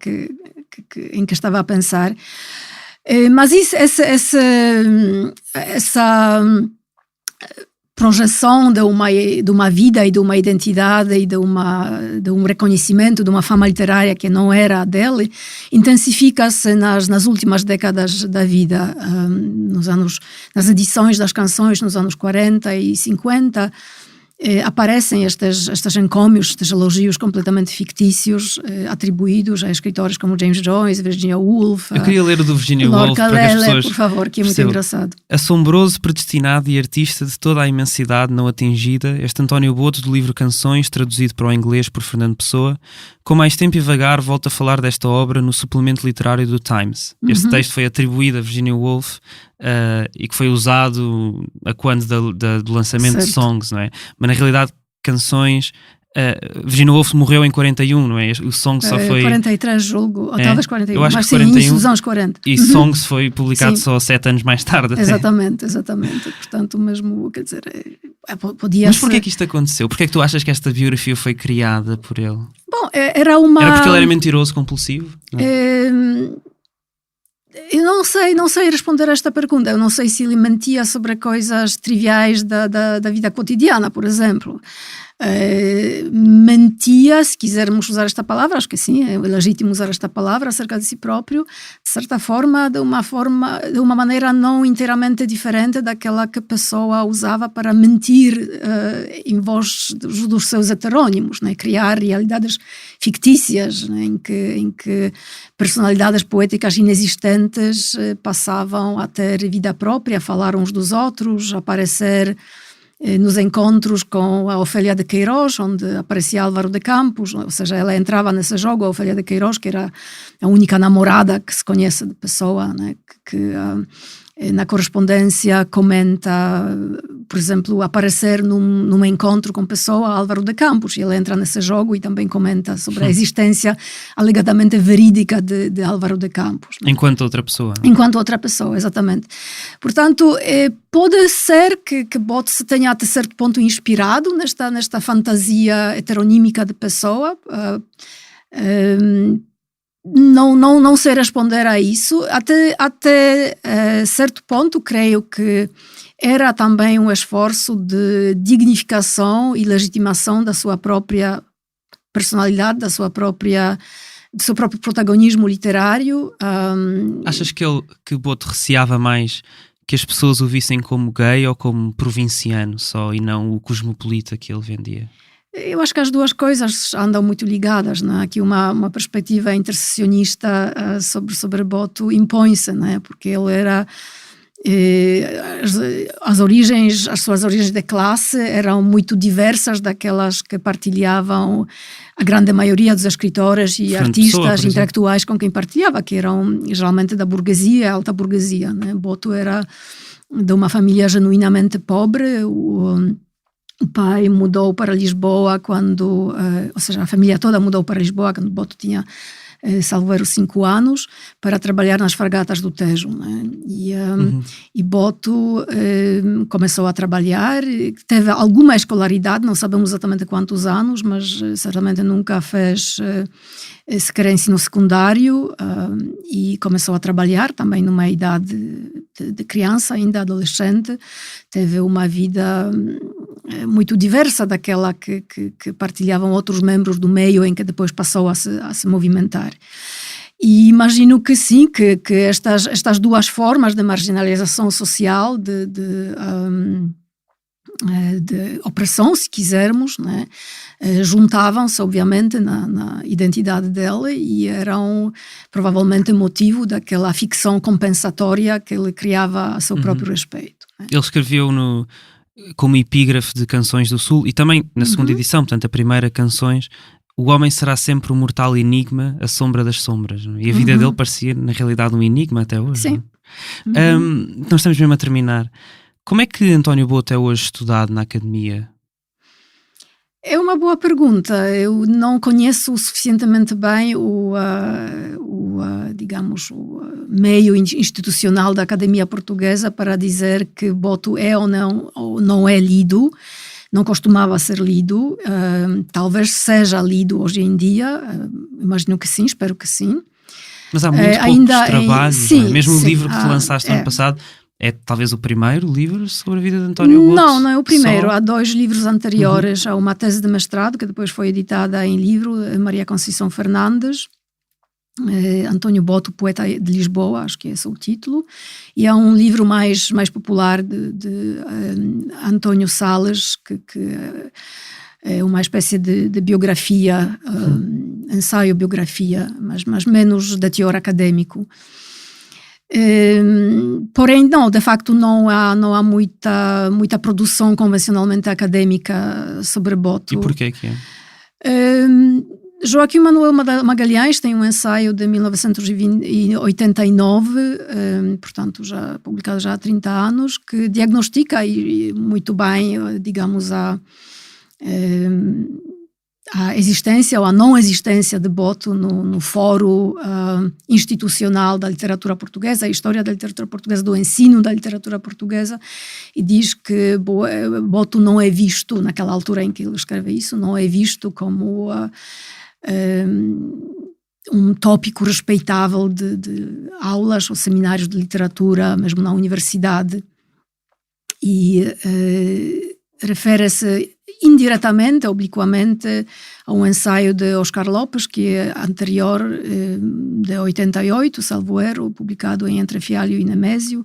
[SPEAKER 2] em que estava a pensar. Mas essa projeção de uma vida e de uma identidade e de um reconhecimento de uma fama literária que não era a dele, intensifica-se nas últimas décadas da vida, nas edições das canções nos anos 40 e 50, aparecem estes encômios, estes elogios completamente fictícios, atribuídos a escritores como James Joyce, Virginia Woolf.
[SPEAKER 1] Eu queria ler o do Virginia
[SPEAKER 2] Woolf
[SPEAKER 1] para que as pessoas
[SPEAKER 2] por favor, que é muito engraçado.
[SPEAKER 1] Assombroso, predestinado e artista de toda a imensidade não atingida, este António Boto, do livro Canções, traduzido para o inglês por Fernando Pessoa, com mais tempo e vagar, volta a falar desta obra no suplemento literário do Times. Este texto foi atribuído a Virginia Woolf e que foi usado a quando do lançamento de Songs, não é? Mas na realidade, Canções... Virginia Woolf morreu em 41, não é? O Songs só foi...
[SPEAKER 2] 43, julgo, ou talvez 41,
[SPEAKER 1] eu acho
[SPEAKER 2] mas
[SPEAKER 1] que 41,
[SPEAKER 2] início dos anos 40.
[SPEAKER 1] E Songs foi publicado só 7 anos mais tarde.
[SPEAKER 2] Exatamente. Portanto, mesmo, quer dizer, podia
[SPEAKER 1] Mas porquê que isto aconteceu? Porquê que tu achas que esta biografia foi criada por ele?
[SPEAKER 2] Bom, era porque
[SPEAKER 1] ele era mentiroso, compulsivo?
[SPEAKER 2] Eu não sei responder a esta pergunta. Eu não sei se ele mentia sobre coisas triviais da vida cotidiana, por exemplo. Mentia, se quisermos usar esta palavra, acho que sim, é legítimo usar esta palavra acerca de si próprio, de certa forma, de uma maneira não inteiramente diferente daquela que a pessoa usava para mentir em voz dos seus heterônimos, né? Criar realidades fictícias, né? em que personalidades poéticas inexistentes passavam a ter vida própria, a falar uns dos outros, a aparecer nos encontros com a Ofélia de Queiroz, onde aparecia Álvaro de Campos, ou seja, ela entrava nesse jogo, a Ofélia de Queiroz, que era a única namorada que se conhece de Pessoa, né? que na correspondência comenta, por exemplo, aparecer num encontro com Pessoa, Álvaro de Campos, e ele entra nesse jogo e também comenta sobre a existência alegadamente verídica de Álvaro de Campos. Né?
[SPEAKER 1] Enquanto outra pessoa.
[SPEAKER 2] Enquanto outra pessoa, exatamente. Portanto, pode ser que Boto se tenha até certo ponto inspirado nesta fantasia heteronímica de Pessoa. Não sei responder a isso. Até certo ponto, creio que era também um esforço de dignificação e legitimação da sua própria personalidade, do seu próprio protagonismo literário.
[SPEAKER 1] Achas que Boto receava mais que as pessoas o vissem como gay ou como provinciano só, e não o cosmopolita que ele vendia?
[SPEAKER 2] Eu acho que as duas coisas andam muito ligadas, né? Aqui uma perspectiva interseccionista sobre Boto impõe-se, né? Porque ele era... as suas origens de classe eram muito diversas daquelas que partilhavam a grande maioria dos escritores e artistas intelectuais com quem partilhava, que eram geralmente da burguesia, alta burguesia, né? Boto era de uma família genuinamente pobre. O pai mudou para Lisboa quando, ou seja, a família toda mudou para Lisboa quando Boto tinha, salvo erro, 5 anos, para trabalhar nas fragatas do Tejo, né? E Boto começou a trabalhar, teve alguma escolaridade, não sabemos exatamente quantos anos, mas certamente nunca fez sequer ensino secundário, e começou a trabalhar também numa idade de criança, ainda adolescente. Teve uma vida muito diversa daquela que partilhavam outros membros do meio em que depois passou a se movimentar. E imagino que sim, que estas duas formas de marginalização social, de opressão, se quisermos, né, juntavam-se obviamente na identidade dele e eram provavelmente motivo daquela ficção compensatória que ele criava a seu próprio respeito. Né?
[SPEAKER 1] Ele escreveu como epígrafe de Canções do Sul e também na segunda edição, portanto a primeira, Canções, o homem será sempre um mortal enigma, a sombra das sombras. Não? E a vida dele parecia na realidade um enigma até hoje.
[SPEAKER 2] Sim.
[SPEAKER 1] Nós estamos mesmo a terminar. Como é que António Boto é hoje estudado na academia?
[SPEAKER 2] É uma boa pergunta. Eu não conheço suficientemente bem digamos, o meio institucional da Academia Portuguesa para dizer que Boto é ou não é lido. Não costumava ser lido. Talvez seja lido hoje em dia. Imagino que sim, espero que sim.
[SPEAKER 1] Mas há muito poucos trabalhos,
[SPEAKER 2] sim,
[SPEAKER 1] não é? Mesmo
[SPEAKER 2] sim,
[SPEAKER 1] o livro que tu lançaste no ano passado é talvez o primeiro livro sobre a vida de António Boto?
[SPEAKER 2] Não é o primeiro. Há 2 livros anteriores. Há uma tese de mestrado, que depois foi editada em livro, Maria Conceição Fernandes, António Boto, Poeta de Lisboa, acho que esse é o título. E há um livro mais popular de António Salles, que é uma espécie de biografia, ensaio-biografia, mas menos de teor académico. Porém, de facto, não há muita produção convencionalmente académica sobre Boto.
[SPEAKER 1] E porquê que é?
[SPEAKER 2] Joaquim Manuel Magalhães tem um ensaio de 1989, portanto, publicado já há 30 anos, que diagnostica muito bem, digamos, a existência ou a não existência de Boto no fórum institucional da literatura portuguesa, a história da literatura portuguesa, do ensino da literatura portuguesa, e diz que Boto não é visto, naquela altura em que ele escreve isso, não é visto como um tópico respeitável de aulas ou seminários de literatura, mesmo na universidade, e refere-se indiretamente, obliquamente, a um ensaio de Oscar Lopes, que é anterior, de 88, salvo erro, publicado em Entre Fialho e Nemésio,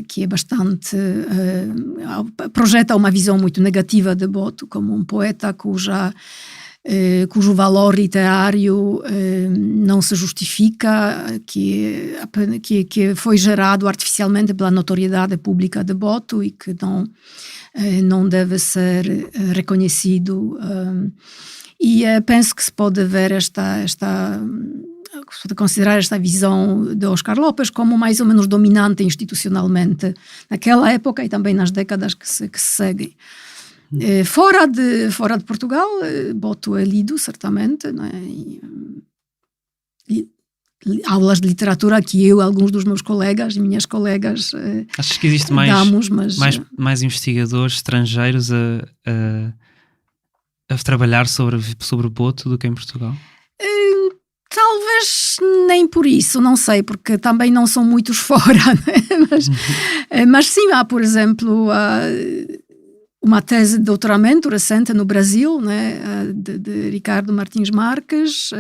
[SPEAKER 2] que é bastante... projeta uma visão muito negativa de Boto como um poeta cujo valor literário não se justifica, que foi gerado artificialmente pela notoriedade pública de Boto e que não deve ser reconhecido. E penso que se pode ver considerar esta visão de Oscar Lopes como mais ou menos dominante institucionalmente naquela época e também nas décadas que se seguem. Fora de Portugal, Boto é lido, certamente, não é? Aulas de literatura que eu, alguns dos meus colegas e minhas colegas
[SPEAKER 1] achas que existe mais investigadores estrangeiros a trabalhar sobre Boto do que em Portugal?
[SPEAKER 2] Talvez nem por isso, não sei, porque também não são muitos fora, né? Mas sim, há, por exemplo, uma tese de doutoramento recente no Brasil, né, de Ricardo Martins Marques,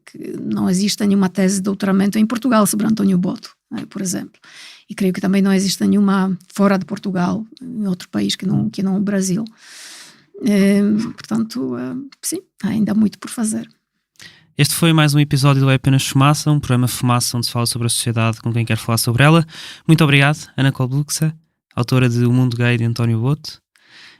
[SPEAKER 2] que não existe nenhuma tese de doutoramento em Portugal sobre António Boto, né, por exemplo. E creio que também não existe nenhuma fora de Portugal, em outro país que não o Brasil. Portanto, sim, há ainda muito por fazer.
[SPEAKER 1] Este foi mais um episódio do É Apenas Fumaça, um programa Fumaça onde se fala sobre a sociedade com quem quer falar sobre ela. Muito obrigado, Ana Kolbluxa, autora de O Mundo Gay de António Boto.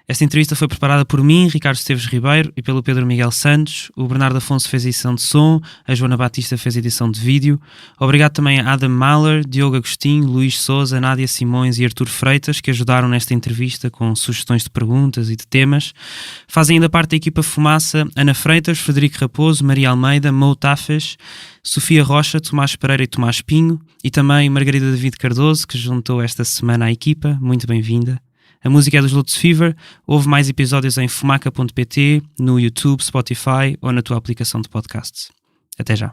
[SPEAKER 1] Esta entrevista foi preparada por mim, Ricardo Esteves Ribeiro, e pelo Pedro Miguel Santos. O Bernardo Afonso fez a edição de som, a Joana Batista fez a edição de vídeo. Obrigado também a Adam Mahler, Diogo Agostinho, Luís Souza, Nádia Simões e Artur Freitas, que ajudaram nesta entrevista com sugestões de perguntas e de temas. Fazem ainda parte da equipa Fumaça Ana Freitas, Frederico Raposo, Maria Almeida, Mo Tafes, Sofia Rocha, Tomás Pereira e Tomás Pinho, e também Margarida David Cardoso, que juntou esta semana à equipa. Muito bem-vinda. A música é dos Lutz Fever. Houve mais episódios em fumaca.pt, no YouTube, Spotify ou na tua aplicação de podcasts. Até já.